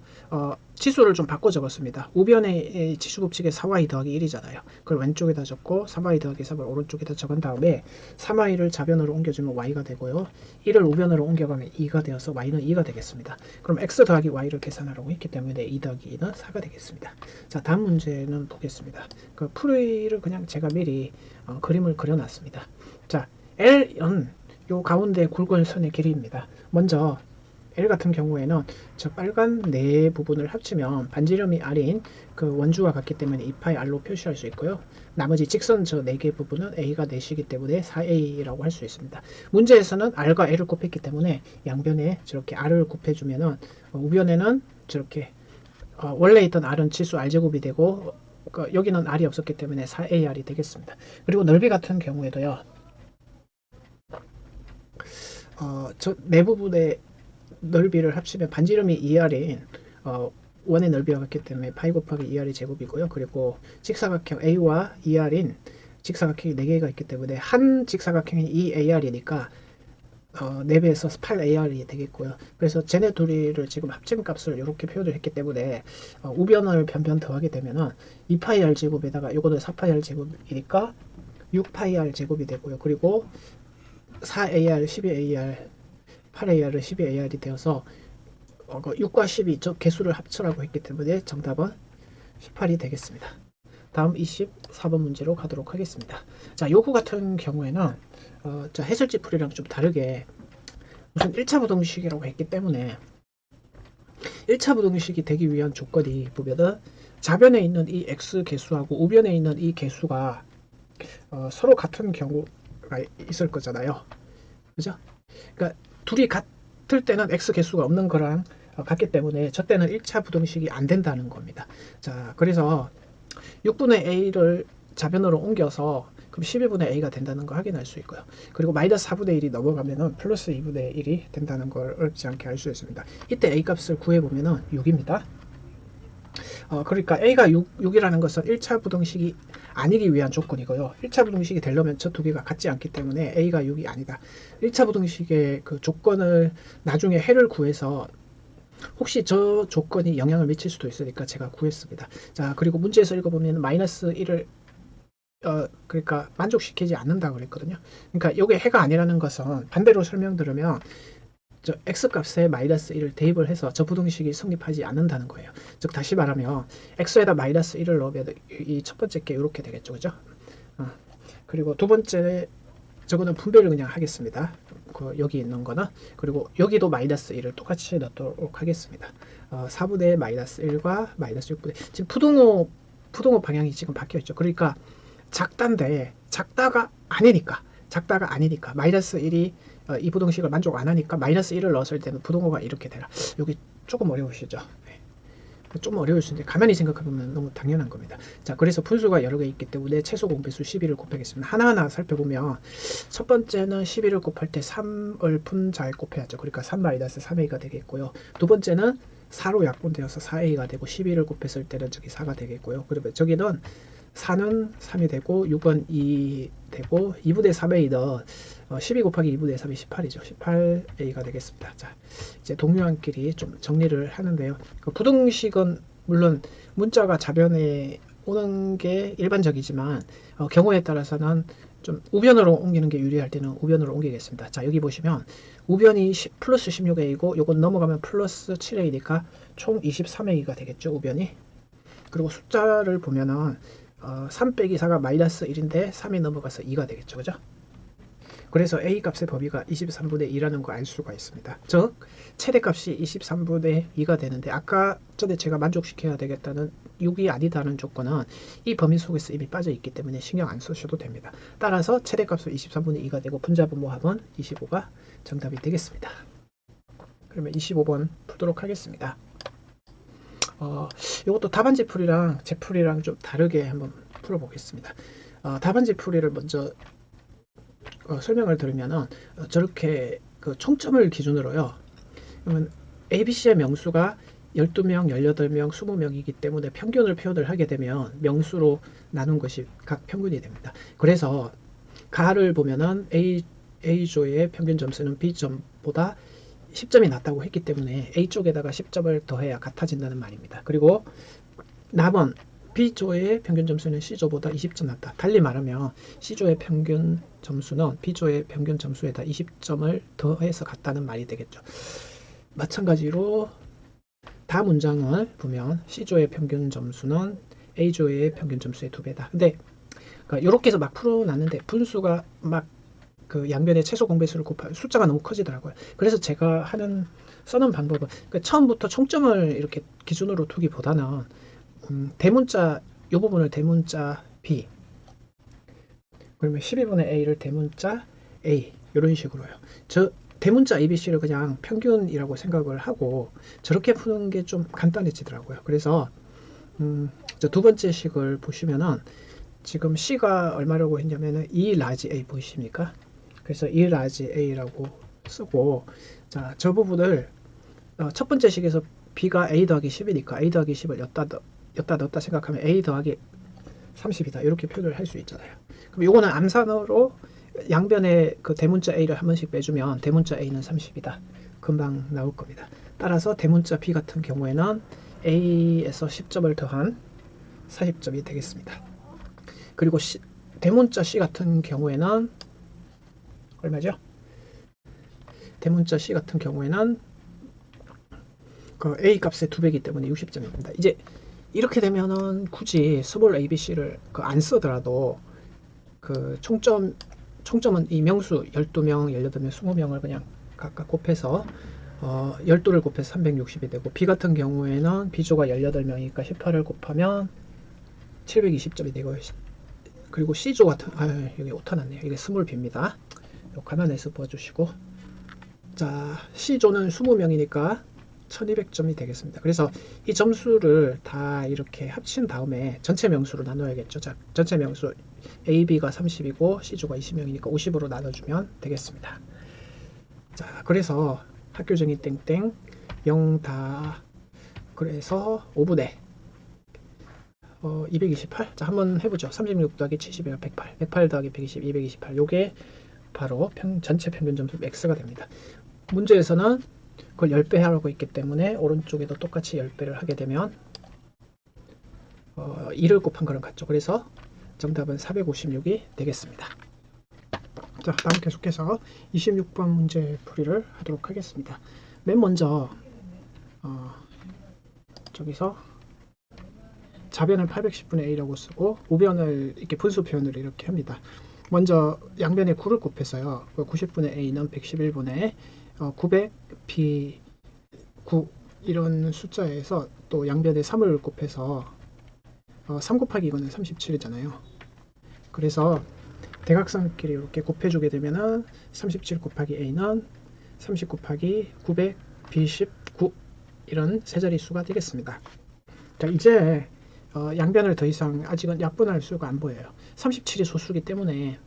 치수를 좀 바꿔 적었습니다. 우변의 치수 법칙의 4y 더하기 1이잖아요. 그걸 왼쪽에다 적고 3y 더하기 3을 오른쪽에다 적은 다음에 3y를 좌변으로 옮겨주면 y가 되고요. 1을 우변으로 옮겨가면 2가 되어서 y는 2가 되겠습니다. 그럼 x 더하기 y를 계산하라고 했기 때문에 2 더하기 2는 4가 되겠습니다. 자, 다음 문제는 보겠습니다. 그 풀이를 그냥 제가 미리 그림을 그려놨습니다. 자, L은 요 가운데 굵은 선의 길이입니다. 먼저 L 같은 경우에는 저 빨간 네 부분을 합치면 반지름이 R인 그 원주와 같기 때문에 2파이 R로 표시할 수 있고요. 나머지 직선 저 4개 부분은 A가 4시기 때문에 4A라고 할 수 있습니다. 문제에서는 R과 L을 곱했기 때문에 양변에 저렇게 R을 곱해주면은 우변에는 저렇게 원래 있던 R은 치수 R제곱이 되고 여기는 R이 없었기 때문에 4AR이 되겠습니다. 그리고 넓이 같은 경우에도요. 저 네 부분의 넓이를 합치면 반지름이 2R인 원의 넓이와 같기 때문에 파이 곱하기 2R이 제곱이고요. 그리고 직사각형 A와 2R인 직사각형이 4개가 있기 때문에 한 직사각형이 2AR이니까 4배에서 8AR이 되겠고요. 그래서 쟤네 둘이를 지금 합친 값을 이렇게 표현을 했기 때문에 우변을 변변 더하게 되면은 2파이 R 제곱에다가 요거는 4파이 R 제곱이니까 6파이 R 제곱이 되고요. 그리고 4AR, 12AR, 8AR은 12AR이 되어서 6과 12 저 개수를 합쳐라고 했기 때문에 정답은 18이 되겠습니다. 다음 24번 문제로 가도록 하겠습니다. 자, 요거 같은 경우에는 자, 해설지 풀이랑 좀 다르게 무슨 1차 부등식이라고 했기 때문에 1차 부등식이 되기 위한 조건이 보면은 좌변에 있는 이 x 개수하고 우변에 있는 이 개수가 서로 같은 경우가 있을 거잖아요. 그죠? 그러니까 둘이 같을 때는 x 개수가 없는 거랑 같기 때문에 저 때는 1차 부등식이 안 된다는 겁니다. 자, 그래서 6분의 a를 좌변으로 옮겨서 그럼 12분의 a가 된다는 걸 확인할 수 있고요. 그리고 마이너스 4분의 1이 넘어가면은 플러스 2분의 1이 된다는 걸 어렵지 않게 알 수 있습니다. 이때 a 값을 구해보면은 6입니다. 그러니까 a가 6이라는 것은 1차 부등식이 아니기 위한 조건이고요. 1차 부등식이 되려면 저 두 개가 같지 않기 때문에 a가 6이 아니다. 1차 부등식의 그 조건을 나중에 해를 구해서 혹시 저 조건이 영향을 미칠 수도 있으니까 제가 구했습니다. 자, 그리고 문제에서 읽어보면 마이너스 1을 그러니까 만족시키지 않는다고 그랬거든요. 그러니까 이게 해가 아니라는 것은 반대로 설명드리면 저 x값에 마이너스 1을 대입을 해서 저 부등식이 성립하지 않는다는 거예요. 즉 다시 말하면 x에다 마이너스 1을 넣으면 이 첫 번째 게 이렇게 되겠죠. 그죠? 그리고 두 번째 저거는 분배를 그냥 하겠습니다. 여기 있는 거는 그리고 여기도 마이너스 1을 똑같이 넣도록 하겠습니다. 4분의 마이너스 1과 마이너스 6분의 지금 푸동호 방향이 지금 바뀌어 있죠. 그러니까 작다인데 작다가 아니니까 마이너스 1이 이 부등식을 만족 안 하니까 마이너스 1을 넣었을 때는 부동호가 이렇게 되라. 여기 조금 어려우시죠? 네. 좀 어려울 수 있는데 가만히 생각해보면 너무 당연한 겁니다. 자, 그래서 분수가 여러 개 있기 때문에 최소 공배수 12를 곱하겠습니다. 하나하나 살펴보면 첫 번째는 12를 곱할 때 3을 분자에 곱해야죠. 그러니까 3-3a가 되겠고요. 두 번째는 4로 약분되어서 4a가 되고 12를 곱했을 때는 저기 4가 되겠고요. 그러면 저기는 4는 3이 되고 6은 2 되고 2분의 3a는 12 곱하기 2분의 3이 18이죠. 18a가 되겠습니다. 자, 이제 동료한끼리 좀 정리를 하는데요. 그 부등식은 물론 문자가 좌변에 오는 게 일반적이지만 경우에 따라서는 좀 우변으로 옮기는 게 유리할 때는 우변으로 옮기겠습니다. 자, 여기 보시면 우변이 플러스 16a고 요건 넘어가면 플러스 7a니까 총 23a가 되겠죠. 우변이. 그리고 숫자를 보면은 3 빼기 4가 마이너스 1인데 3이 넘어가서 2가 되겠죠. 그죠? 그래서 A 값의 범위가 23분의 2라는 거 알 수가 있습니다. 즉 최대값이 23분의 2가 되는데 아까 전에 제가 만족시켜야 되겠다는 6이 아니다는 조건은 이 범위 속에서 이미 빠져 있기 때문에 신경 안 쓰셔도 됩니다. 따라서 최대값은 23분의 2가 되고 분자분모합은 25가 정답이 되겠습니다. 그러면 25번 풀도록 하겠습니다. 이것도 답안지 풀이랑 제 풀이랑 좀 다르게 한번 풀어보겠습니다. 답안지 풀이를 먼저 설명을 드리면은 저렇게 그 총점을 기준으로요. 그러면 ABC의 명수가 12명, 18명, 20명이기 때문에 평균을 표현을 하게 되면 명수로 나눈 것이 각 평균이 됩니다. 그래서 가를 보면은 A조의 평균 점수는 B점보다 10점이 낮다고 했기 때문에 A쪽에다가 10점을 더해야 같아진다는 말입니다. 그리고 남은 B조의 평균 점수는 C조보다 20점 낮다. 달리 말하면 C조의 평균 점수는 B조의 평균 점수에다 20점을 더해서 같다는 말이 되겠죠. 마찬가지로 다음 문장을 보면 C조의 평균 점수는 A조의 평균 점수의 2배다. 근데 이렇게 해서 막 풀어놨는데 분수가 막 그 양변의 최소 공배수를 곱하면 숫자가 너무 커지더라고요. 그래서 제가 써는 방법은 처음부터 총점을 이렇게 기준으로 두기보다는 대문자 이 부분을 대문자 B, 그러면 12분의 A를 대문자 A 이런 식으로요. 저 대문자 ABC를 그냥 평균이라고 생각을 하고 저렇게 푸는 게 좀 간단해지더라고요. 그래서 저 두 번째 식을 보시면은 지금 C가 얼마라고 했냐면은 2 라지 A 보이십니까? 그래서 2 라지 A라고 쓰고, 자, 저 부분을 첫 번째 식에서 B가 A 더하기 10이니까 A 더하기 10을 엿다 넣었다 생각하면 A 더하기 30이다 이렇게 표현을 할 수 있잖아요. 그럼 요거는 암산으로 양변에 그 대문자 A를 한 번씩 빼주면 대문자 A는 30이다 금방 나올 겁니다. 따라서 대문자 B 같은 경우에는 A에서 10점을 더한 40점이 되겠습니다. 그리고 대문자 C 같은 경우에는 얼마죠? 대문자 C 같은 경우에는 그 A 값의 2배이기 때문에 60점입니다. 이제 이렇게 되면은 굳이 스몰 ABC를 안 쓰더라도 그 총점은 이 명수 12명, 18명, 20명을 그냥 각각 곱해서 12를 곱해서 360이 되고, B 같은 경우에는 B조가 18명이니까 18을 곱하면 720점이 되고, 그리고 C조 같은 여기 오타 났네요. 이게 스몰 B입니다. 감안해서 봐주시고, 자, C조는 20명이니까 1200점이 되겠습니다. 그래서 이 점수를 다 이렇게 합친 다음에 전체 명수로 나눠야겠죠. 자, 전체 명수 AB가 30이고 C조가 20명이니까 50으로 나눠주면 되겠습니다. 자, 그래서 학교정의 땡땡 0다 그래서 5분의 228. 자, 한번 해보죠. 36 더하기 70이면 108, 108 더하기 120, 228. 요게 바로 전체 평균 점수 X가 됩니다. 문제에서는 그걸 10배 하라고 있기 때문에 오른쪽에도 똑같이 10배를 하게 되면 2를 곱한 거랑 같죠. 그래서 정답은 456이 되겠습니다. 자, 다음 계속해서 26번 문제 풀이를 하도록 하겠습니다. 맨 먼저 저기서 좌변을 810분의 A라고 쓰고 우변을 이렇게 분수 표현을 이렇게 합니다. 먼저 양변에 9를 곱해서요. 90분의 A는 111분의 900 B 9 이런 숫자에서 또 양변에 3을 곱해서 3 곱하기 이거는 37이잖아요. 그래서 대각선끼리 이렇게 곱해주게 되면은 37 곱하기 A는 30 곱하기 900 B19 이런 세 자릿수가 되겠습니다. 자, 이제 양변을 더 이상 아직은 약분할 수가 안 보여요. 37이 소수기 때문에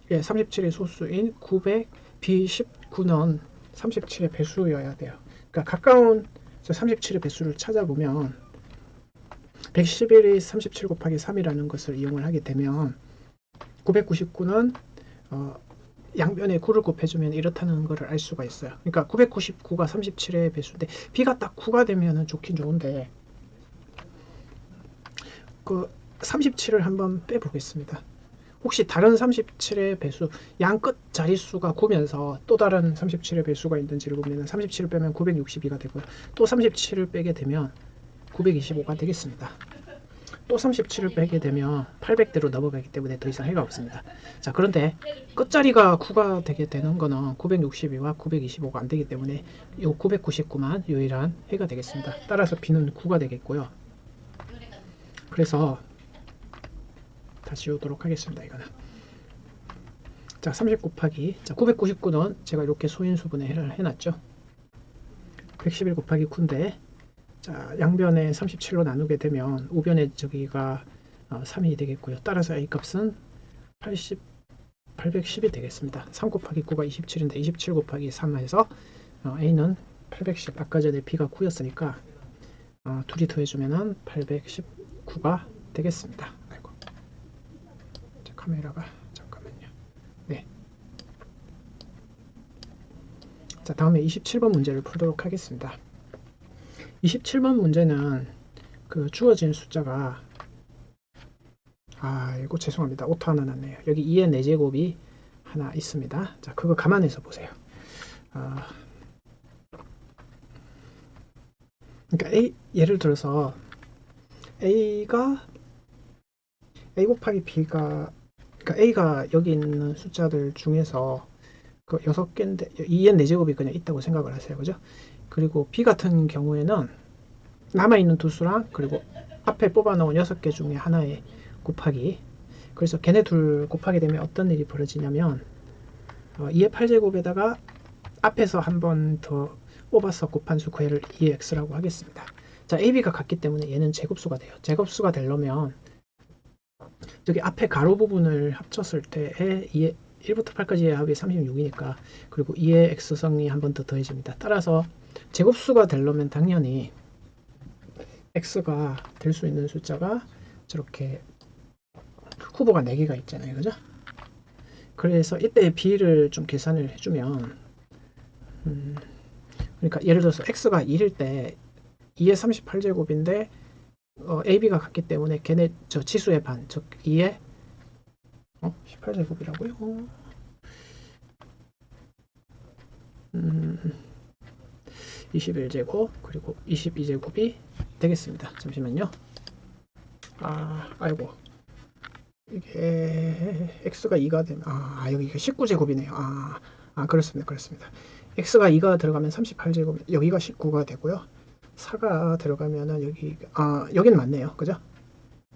37의 소수인 900 B19는 37의 배수여야 돼요. 그러니까 가까운 37의 배수를 찾아보면 111이 37 곱하기 3이라는 것을 이용을 하게 되면 999는 양변에 9를 곱해주면 이렇다는 것을 알 수가 있어요. 그러니까 999가 37의 배수인데 B가 딱 9가 되면 좋긴 좋은데 그 37을 한번 빼보겠습니다. 혹시 다른 37의 배수, 양 끝 자릿수가 9면서 또 다른 37의 배수가 있는지를 보면 37을 빼면 962가 되고요. 또 37을 빼게 되면 925가 되겠습니다. 또 37을 빼게 되면 800대로 넘어가기 때문에 더 이상 해가 없습니다. 자, 그런데 끝자리가 9가 되게 되는 거는 962와 925가 안 되기 때문에 이 999만 유일한 해가 되겠습니다. 따라서 B는 9가 되겠고요. 그래서 다시 오도록 하겠습니다. 이거는 자, 30 곱하기 자 999는 제가 이렇게 소인수분해 해놨죠. 111 곱하기 9인데 자, 양변에 37로 나누게 되면 우변에 저기가 3이 되겠고요. 따라서 A 값은 810이 되겠습니다. 3 곱하기 9가 27인데 27 곱하기 3에서 A는 810. 아까 전에 B가 9였으니까 둘이 더해주면 819가 되겠습니다. 아이고. 카메라가 잠깐만요. 네. 자, 다음에 27번 문제를 풀도록 하겠습니다. 27번 문제는 그 주어진 숫자가 이거 죄송합니다. 오타 하나 났네요. 여기 2의 4제곱이 하나 있습니다. 자, 그거 감안해서 보세요. 그러니까 예를 들어서 A 곱하기 B가, 그러니까 A가 여기 있는 숫자들 중에서 그 6개인데 2의 4제곱이 그냥 있다고 생각을 하세요. 그죠? 그리고 B 같은 경우에는 남아있는 두 수랑 그리고 앞에 뽑아놓은 6개 중에 하나에 곱하기, 그래서 걔네 둘 곱하게 되면 어떤 일이 벌어지냐면 2의 8제곱에다가 앞에서 한 번 더 뽑아서 곱한 수 그애를 2의 x라고 하겠습니다. 자, AB가 같기 때문에 얘는 제곱수가 돼요. 제곱수가 되려면 저기 앞에 가로 부분을 합쳤을 때에 2의 1부터 8까지의 합이 36이니까 그리고 2의 x성이 한 번 더 더해집니다. 따라서 제곱수가 되려면 당연히 x가 될 수 있는 숫자가 저렇게 후보가 4개가 있잖아요. 그죠? 그래서 이때 b를 좀 계산을 해주면 그러니까 예를 들어서 x가 1일 때 2의 38제곱인데 ab가 같기 때문에 걔네 저 치수의 반, 즉 2의 18제곱이라고요? 21제곱 그리고 22제곱이 되겠습니다. 잠시만요. 아이고, 이게 x가 2가 되면 여기가 19제곱이네요. 그렇습니다. x가 2가 들어가면 38제곱, 여기가 19가 되고요. 4가 들어가면은 여기는 맞네요. 그죠?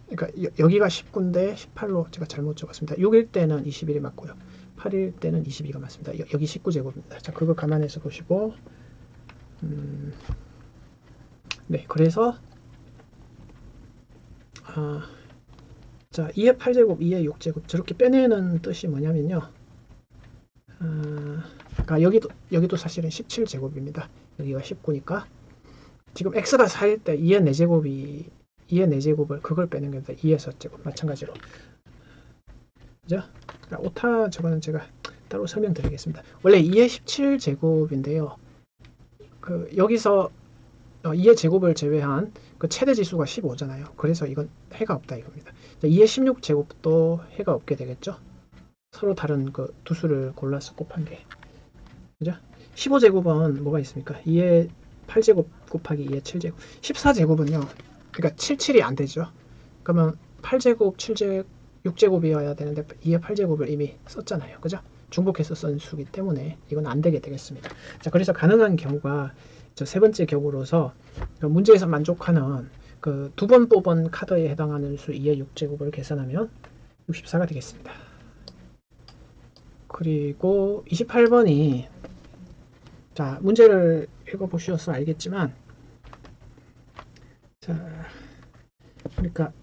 그러니까 여기가 19인데 18로 제가 잘못 적었습니다. 6일 때는 21이 맞고요. 8일 때는 22가 맞습니다. 여기 19제곱입니다. 자, 그거 감안해서 보시고 네, 그래서 자, 2의 8제곱, 2의 6제곱 저렇게 빼내는 뜻이 뭐냐면요. 그러니까 여기도 사실은 17제곱입니다. 여기가 19니까 지금 x가 4일 때 2의 4제곱을 그걸 빼는 겁니다. 2의 4제곱 마찬가지로. 그죠? 오타 저거는 제가 따로 설명드리겠습니다. 원래 2의 17제곱인데요. 여기서 2의 제곱을 제외한 그 최대 지수가 15잖아요. 그래서 이건 해가 없다 이겁니다. 2의 16제곱도 해가 없게 되겠죠. 서로 다른 그 두 수를 골라서 곱한 게. 그죠? 15제곱은 뭐가 있습니까? 2의 8제곱 곱하기 2의 7제곱. 14제곱은요. 그러니까 77이 안 되죠. 그러면 8제곱, 7제곱, 6제곱이어야 되는데 2의 8제곱을 이미 썼잖아요. 그죠? 중복해서 쓴 수기 때문에 이건 안 되게 되겠습니다. 자, 그래서 가능한 경우가 저 세 번째 경우로서 문제에서 만족하는 그 두 번 뽑은 카드에 해당하는 수 2의 6제곱을 계산하면 64가 되겠습니다. 그리고 28번이 자, 문제를 읽어보셔서 알겠지만 자, 그러니까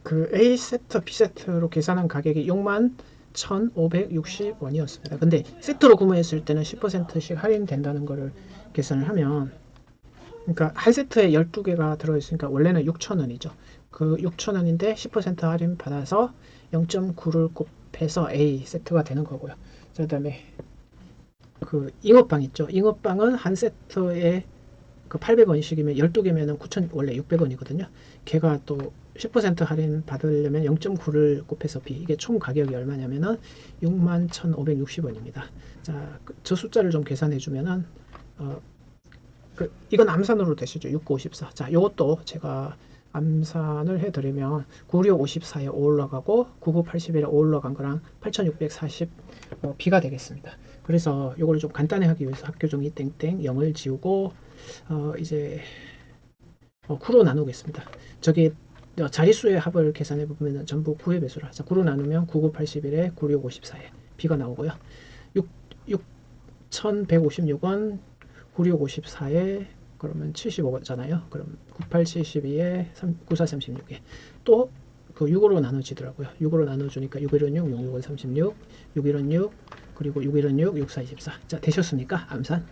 그 A 세트, B 세트로 계산한 가격이 61,560원이었습니다. 근데 세트로 구매했을 때는 10%씩 할인된다는 거를 계산을 하면, 그러니까 한 세트에 12개가 들어있으니까 원래는 6,000원이죠. 그 6,000원인데 10% 할인 받아서 0.9를 곱해서 A 세트가 되는 거고요. 그 다음에 그 잉어빵 있죠. 잉어빵은 한 세트에 그 800원씩이면 12개면은 9,000, 원래 600원이거든요. 걔가 또 10% 할인 받으려면 0.9를 곱해서 B, 이게 총 가격이 얼마냐면은 61,560원입니다. 자, 저 숫자를 좀 계산해 주면은 이건 암산으로 되시죠. 6954. 자, 요것도 제가 암산을 해드리면 9654에 5 올라가고 9981에 5 올라간 거랑 8640 B가 되겠습니다. 그래서 요거를 좀 간단히 하기 위해서 학교 종이 땡땡 0을 지우고 이제 9로 나누겠습니다. 저기 자릿수의 합을 계산해 보면 전부 9의 배수라. 자, 9로 나누면 9981에 9654에 B가 나오고요. 6,156원 9654에 그러면 75잖아요. 그럼 9872에 9436에 또 그 6으로 나눠지더라고요. 6으로 나눠주니까 6일은 6, 6, 6은 36, 6일은 6, 그리고 6일은 6, 6, 4, 24. 자, 되셨습니까? 암산.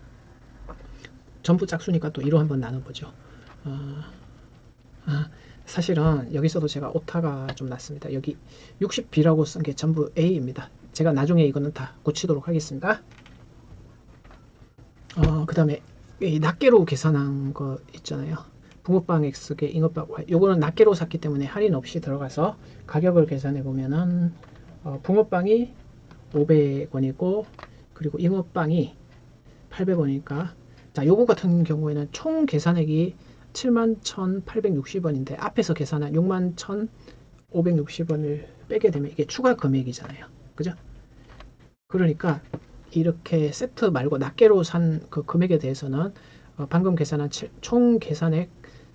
전부 짝수니까 또 2로 한번 나눠보죠. 사실은 여기서도 제가 오타가 좀 났습니다. 여기 60B라고 쓴 게 전부 A입니다. 제가 나중에 이거는 다 고치도록 하겠습니다. 그 다음에 이 낱개로 계산한 거 있잖아요. 붕어빵 X개, 잉어빵 Y. 요거는 낱개로 샀기 때문에 할인 없이 들어가서 가격을 계산해 보면은 붕어빵이 500원이고 그리고 잉어빵이 800원이니까 자, 요거 같은 경우에는 총 계산액이 71,860원인데 앞에서 계산한 61,560원을 빼게 되면 이게 추가 금액이잖아요. 그죠? 그러니까 이렇게 세트 말고 낱개로 산 그 금액에 대해서는 방금 계산한 총 계산액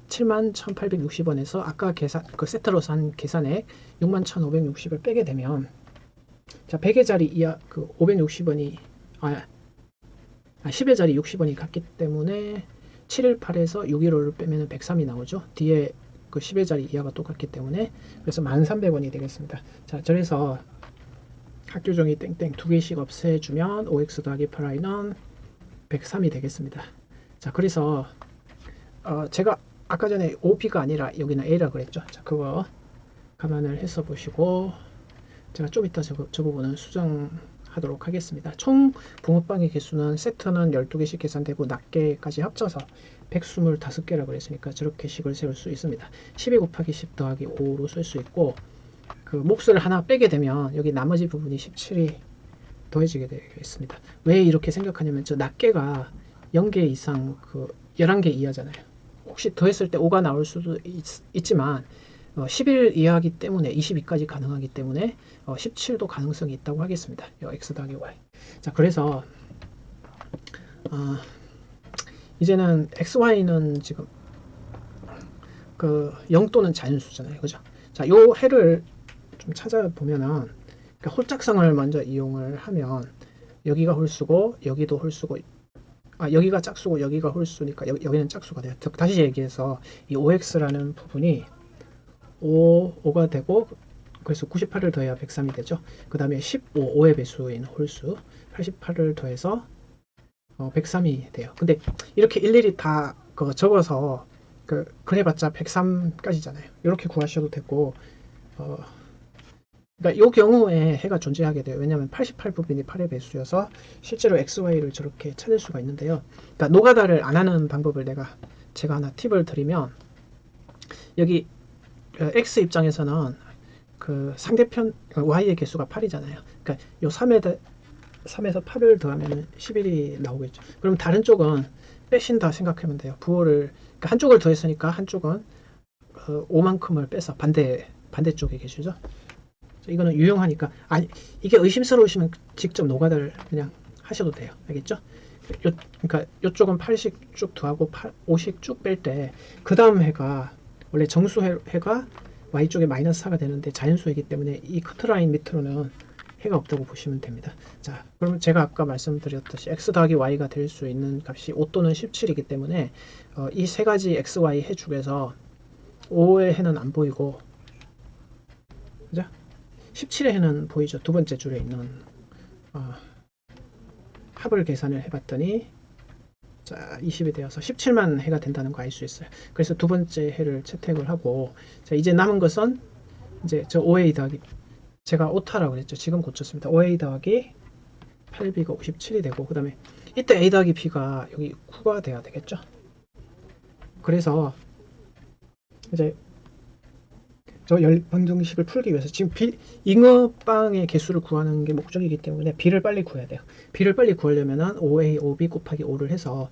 71,860원에서 아까 그 세트로 산 계산액 61,560을 빼게 되면 자, 100회짜리 이하 그 560원이 10회짜리 60원이 같기 때문에 718에서 615를 빼면 103이 나오죠. 뒤에 그 10회짜리 이하가 똑같기 때문에 그래서 1,300원이 되겠습니다. 자, 그래서 학교종이 땡땡 두 개씩 없애주면 OX 더하기 8Y는 103이 되겠습니다. 자, 그래서 제가 아까 전에 OP가 아니라 여기는 A라 그랬죠. 자, 그거 감안을 해서 보시고 제가 좀 이따 저 부분은 수정하도록 하겠습니다. 총 붕어빵의 개수는 세트는 12개씩 계산되고 낱개까지 합쳐서 125개라 그랬으니까 저렇게 식을 세울 수 있습니다. 12 곱하기 10 더하기 5로 쓸 수 있고 그 몫을 하나 빼게 되면 여기 나머지 부분이 17이 더해지게 되겠습니다. 왜 이렇게 생각하냐면 저 낱개가 0개 이상 그 11개 이하잖아요. 혹시 더했을 때 5가 나올 수도 있지만 11 이하이기 때문에 22까지 가능하기 때문에 17도 가능성이 있다고 하겠습니다. x 더하기 y. 자, 그래서 이제는 xy는 지금 그 0 또는 자연수잖아요. 그죠? 자, 요 해를 좀 찾아보면은 그러니까 홀짝성을 먼저 이용을 하면 여기가 홀수고 여기도 홀수고 여기가 짝수고 여기가 홀수니까 여기는 짝수가 돼요. 다시 얘기해서 이 OX라는 부분이 5가 되고 그래서 98을 더해야 103이 되죠. 그 다음에 15, 5의 배수인 홀수 88을 더해서 103이 돼요. 근데 이렇게 일일이 다 적어서 그래봤자 103까지잖아요. 이렇게 구하셔도 되고 그러니까 이 경우에 해가 존재하게 돼요. 왜냐하면 88 부분이 8의 배수여서 실제로 XY를 저렇게 찾을 수가 있는데요. 그러니까 노가다를 안 하는 방법을 제가 하나 팁을 드리면 여기 X 입장에서는 그 상대편 Y의 개수가 8이잖아요. 그러니까 요 3에서 8을 더하면 11이 나오겠죠. 그럼 다른 쪽은 빼신다 생각하면 돼요. 부호를 그러니까 한쪽을 더했으니까 한쪽은 5만큼을 빼서 반대쪽에 계시죠. 이거는 유용하니까 이게 의심스러우시면 직접 노가다를 그냥 하셔도 돼요. 알겠죠? 그러니까 이쪽은 8씩 쭉 더하고 5씩 쭉 뺄 때 그 다음 해가 원래 정수해가 Y쪽에 마이너스 4가 되는데 자연수이기 때문에 이 커트라인 밑으로는 해가 없다고 보시면 됩니다. 자, 그러면 제가 아까 말씀드렸듯이 x 더하기 y가 될 수 있는 값이 5 또는 17이기 때문에 이 세 가지 x, y 해 중에서 5의 해는 안 보이고 그죠? 17의 해는 보이죠. 두 번째 줄에 있는 합을 계산을 해봤더니 자 20이 되어서 17만 해가 된다는 거 알 수 있어요. 그래서 두 번째 해를 채택을 하고 자 이제 남은 것은 이제 저 5a 더하기 제가 오타라고 그랬죠. 지금 고쳤습니다. 5a 더하기 8b가 57이 되고 그 다음에 이때 a 더하기 b가 여기 9가 돼야 되겠죠. 그래서 이제 저 열방정식을 풀기 위해서 지금 잉어빵의 개수를 구하는 게 목적이기 때문에 b를 빨리 구해야 돼요. b를 빨리 구하려면 5a, 5b 곱하기 5를 해서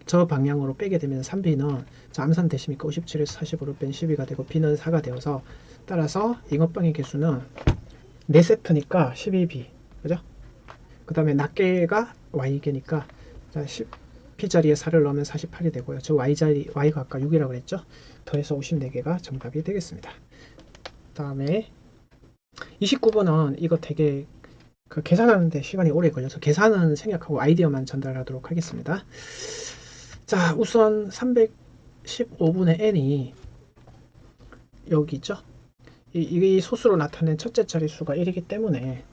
저 방향으로 빼게 되면 3b는 암산 되십니까? 57에서 45를 뺀 12가 되고 b는 4가 되어서 따라서 잉어빵의 개수는 4세트니까 12b 그죠? 그 다음에 낱개가 y개니까 p자리에 4를 넣으면 48이 되고요. 저 y가 아까 6이라고 그랬죠? 더해서 54개가 정답이 되겠습니다. 다음에 29번은 이거 되게 계산하는데 시간이 오래 걸려서 계산은 생략하고 아이디어만 전달하도록 하겠습니다. 자, 우선 315분의 n이 여기 있죠? 이 소수로 나타낸 첫째 자릿수가 1이기 때문에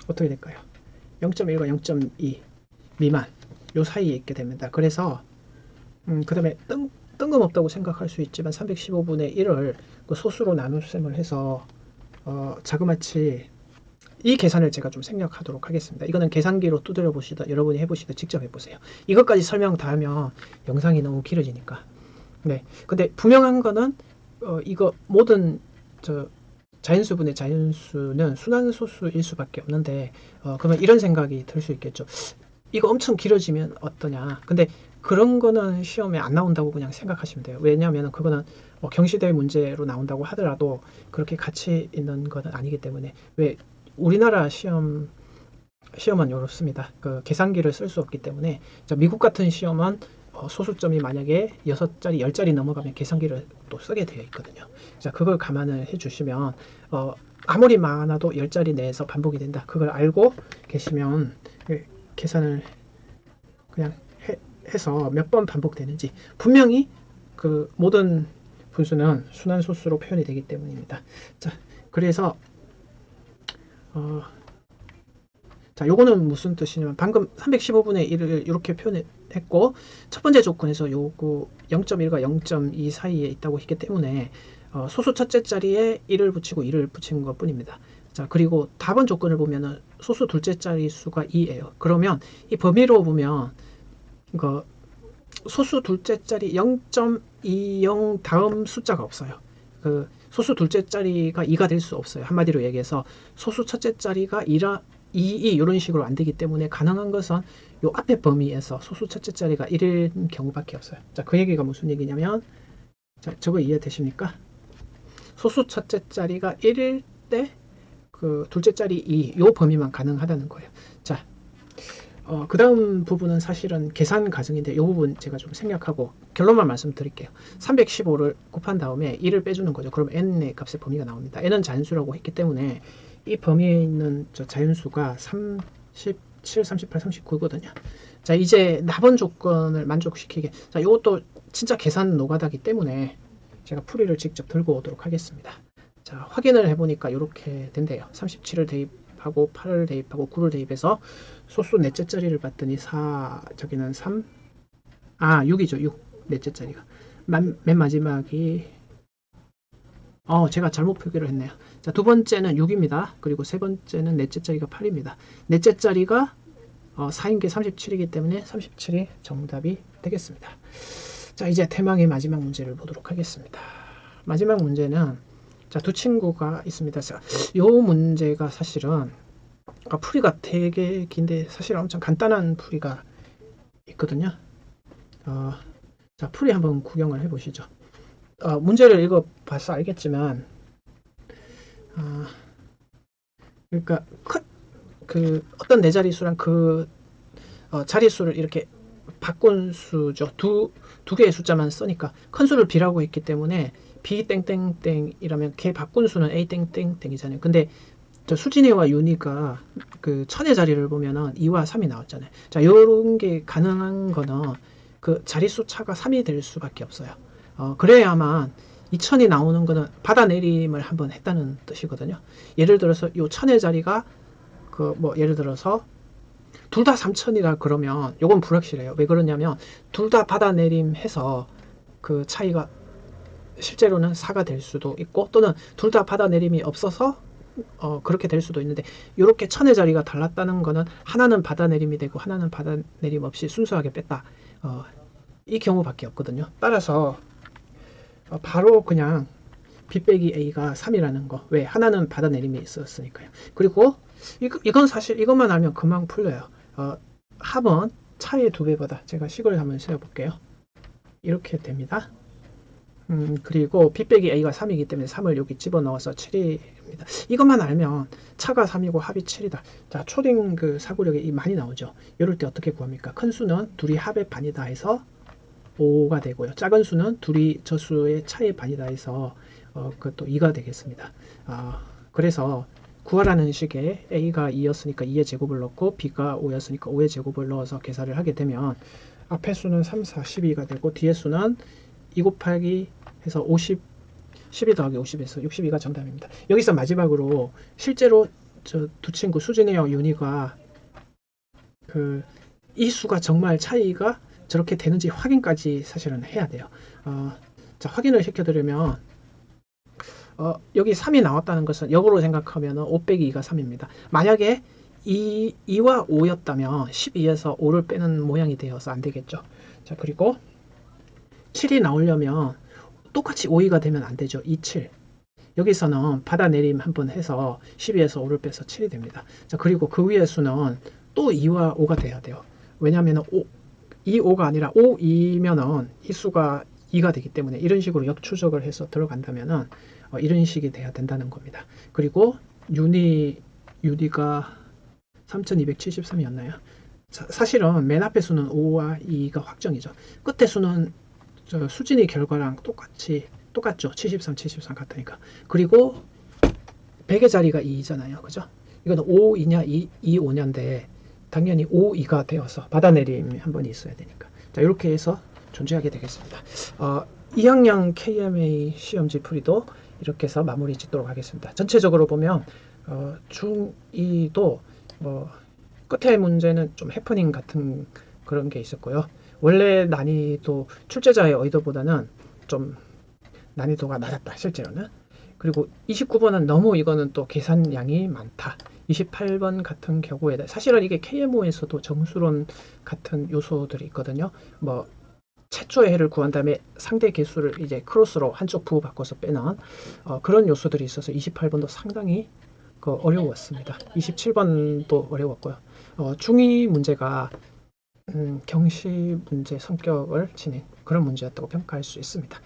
어떻게 될까요? 0.1과 0.2 미만 요 사이에 있게 됩니다. 그래서 그 다음에 뜬금없다고 생각할 수 있지만 315분의 1을 그 소수로 나눗셈을 해서 자그마치 이 계산을 제가 좀 생략하도록 하겠습니다. 이거는 계산기로 두드려 보시다 여러분이 해보시다 직접 해보세요. 이것까지 설명 다 하면 영상이 너무 길어지니까. 네. 근데 분명한 거는 이거 모든 자연수분의 자연수는 순환소수일 수밖에 없는데 그러면 이런 생각이 들 수 있겠죠. 이거 엄청 길어지면 어떠냐. 근데 그런 거는 시험에 안 나온다고 그냥 생각하시면 돼요. 왜냐하면 그거는 경시대 문제로 나온다고 하더라도 그렇게 가치 있는 거는 아니기 때문에. 왜 우리나라 시험은 이렇습니다. 그 계산기를 쓸 수 없기 때문에. 미국 같은 시험은 소수점이 만약에 6자리, 10자리 넘어가면 계산기를 또 쓰게 되어 있거든요. 자, 그걸 감안을 해주시면 아무리 많아도 10자리 내에서 반복이 된다. 그걸 알고 계시면 계산을 그냥 해서 몇 번 반복되는지 분명히 그 모든 분수는 순환소수로 표현이 되기 때문입니다. 자, 그래서 자, 요거는 무슨 뜻이냐면 방금 315분의 1을 이렇게 표현했고 첫 번째 조건에서 요거 0.1과 0.2 사이에 있다고 했기 때문에 소수 첫째 자리에 1을 붙이고 2를 붙인 것 뿐입니다. 자, 그리고 답은 조건을 보면은 소수 둘째 자리 수가 2예요. 그러면 이 범위로 보면 이거 소수 둘째 자리 0.20 다음 숫자가 없어요. 그 소수 둘째 자리가 2가 될 수 없어요. 한마디로 얘기해서 소수 첫째 자리가 2 이런 식으로 안 되기 때문에 가능한 것은 요 앞에 범위에서 소수 첫째 자리가 1인 경우밖에 없어요. 자, 그 얘기가 무슨 얘기냐면, 자, 저거 이해되십니까? 소수 첫째 자리가 1일 때 그 둘째 자리 2, 요 범위만 가능하다는 거예요. 자, 그 다음 부분은 사실은 계산 과정인데 이 부분 제가 좀 생략하고 결론만 말씀드릴게요. 315를 곱한 다음에 1을 빼주는 거죠. 그럼 n의 값의 범위가 나옵니다. n은 자연수라고 했기 때문에 이 범위에 있는 자연수가 37, 38, 39거든요. 자, 이제 납은 조건을 만족시키게. 자, 이것도 진짜 계산 노가다기 때문에 제가 풀이를 직접 들고 오도록 하겠습니다. 자, 확인을 해보니까 이렇게 된대요. 37을 대입하고 8을 대입하고 9를 대입해서 소수 넷째 자리를 봤더니 4, 저기는 3, 6이죠. 6, 넷째 자리가. 맨 마지막이 제가 잘못 표기를 했네요. 자, 두 번째는 6입니다. 그리고 세 번째는 넷째 자리가 8입니다. 넷째 자리가 4인 게 37이기 때문에 37이 정답이 되겠습니다. 자, 이제 태망의 마지막 문제를 보도록 하겠습니다. 마지막 문제는 자, 두 친구가 있습니다. 자, 요 문제가 사실은 풀이가 되게 긴데 사실 엄청 간단한 풀이가 있거든요. 자, 풀이 한번 구경을 해보시죠. 문제를 읽어봐서 알겠지만 그러니까 그 어떤 네 자릿수랑 그 자릿수를 이렇게 바꾼 수죠. 두 개의 숫자만 쓰니까 큰 수를 b라고 했기 때문에 b 땡땡땡이라면 걔 바꾼 수는 a 땡땡땡이잖아요. 근데 저 수진이와 윤이가 그 천의 자리를 보면은 2와 3이 나왔잖아요. 자, 요런 게 가능한 거는 그 자릿수 차가 3이 될 수밖에 없어요. 그래야만 이 천이 나오는 거는 받아내림을 한번 했다는 뜻이거든요. 예를 들어서 요 천의 자리가 예를 들어서 둘 다 3천이라 그러면 요건 불확실해요. 왜 그러냐면 둘 다 받아내림 해서 그 차이가 실제로는 4가 될 수도 있고 또는 둘 다 받아내림이 없어서 그렇게 될 수도 있는데 이렇게 천의 자리가 달랐다는 거는 하나는 받아내림이 되고 하나는 받아내림 없이 순수하게 뺐다. 이 경우밖에 없거든요. 따라서 바로 그냥 b 빼기 a가 3이라는 거. 왜? 하나는 받아내림이 있었으니까요. 그리고 이건 사실 이것만 알면 금방 풀려요. 합은 차의 2배보다 제가 식을 한번 세워볼게요. 이렇게 됩니다. 그리고 b 빼기 a가 3이기 때문에 3을 여기 집어넣어서 7입니다. 이것만 알면 차가 3이고 합이 7이다. 자, 초딩 그 사고력이 많이 나오죠. 이럴 때 어떻게 구합니까? 큰 수는 둘이 합의 반이다 해서 5가 되고요. 작은 수는 둘이 저수의 차의 반이다 해서 그것도 2가 되겠습니다. 그래서 구하라는 식의 a가 2였으니까 2의 제곱을 넣고 b가 5였으니까 5의 제곱을 넣어서 계산을 하게 되면 앞의 수는 3, 4, 12가 되고 뒤의 수는 2 곱하기 해서 50, 12 더하기 50에서 62가 정답입니다. 여기서 마지막으로 실제로 저 두 친구 수진이와 윤희가 이 수가 정말 차이가 저렇게 되는지 확인까지 사실은 해야 돼요. 자, 확인을 시켜드리면 여기 3이 나왔다는 것은 역으로 생각하면 5 빼기 2가 3입니다. 만약에 2와 5였다면 12에서 5를 빼는 모양이 되어서 안 되겠죠. 자, 그리고 7이 나오려면 똑같이 5, 2가 되면 안 되죠. 2, 7. 여기서는 받아내림 한번 해서 12에서 5를 빼서 7이 됩니다. 자, 그리고 그 위의 수는 또 2와 5가 돼야 돼요. 왜냐하면 2, 5가 아니라 5, 2면은 이 수가 2가 되기 때문에 이런 식으로 역추적을 해서 들어간다면은 이런 식이 돼야 된다는 겁니다. 그리고 유니가 3273이었나요? 사실은 맨 앞에 수는 5와 2가 확정이죠. 끝에 수는 수진이 결과랑 똑같죠. 73, 73 같으니까. 그리고 100의 자리가 2잖아요. 그죠? 이건 5, 2냐, 2, 5냐인데 당연히 5, 2가 되어서 받아내림이 한 번이 있어야 되니까. 자, 이렇게 해서 존재하게 되겠습니다. 2학년 KMA 시험지 풀이도 이렇게 해서 마무리 짓도록 하겠습니다. 전체적으로 보면 중2도 끝에 문제는 좀 해프닝 같은 그런 게 있었고요. 원래 난이도 출제자의 의도보다는 좀 난이도가 낮았다 실제로는. 그리고 29번은 너무 이거는 또 계산량이 많다. 28번 같은 경우에 사실은 이게 KMO에서도 정수론 같은 요소들이 있거든요. 뭐 최초의 해를 구한 다음에 상대 개수를 이제 크로스로 한쪽 부호 바꿔서 빼는 그런 요소들이 있어서 28번도 상당히 어려웠습니다. 27번도 어려웠고요. 중2 문제가 경시 문제 성격을 지닌 그런 문제였다고 평가할 수 있습니다.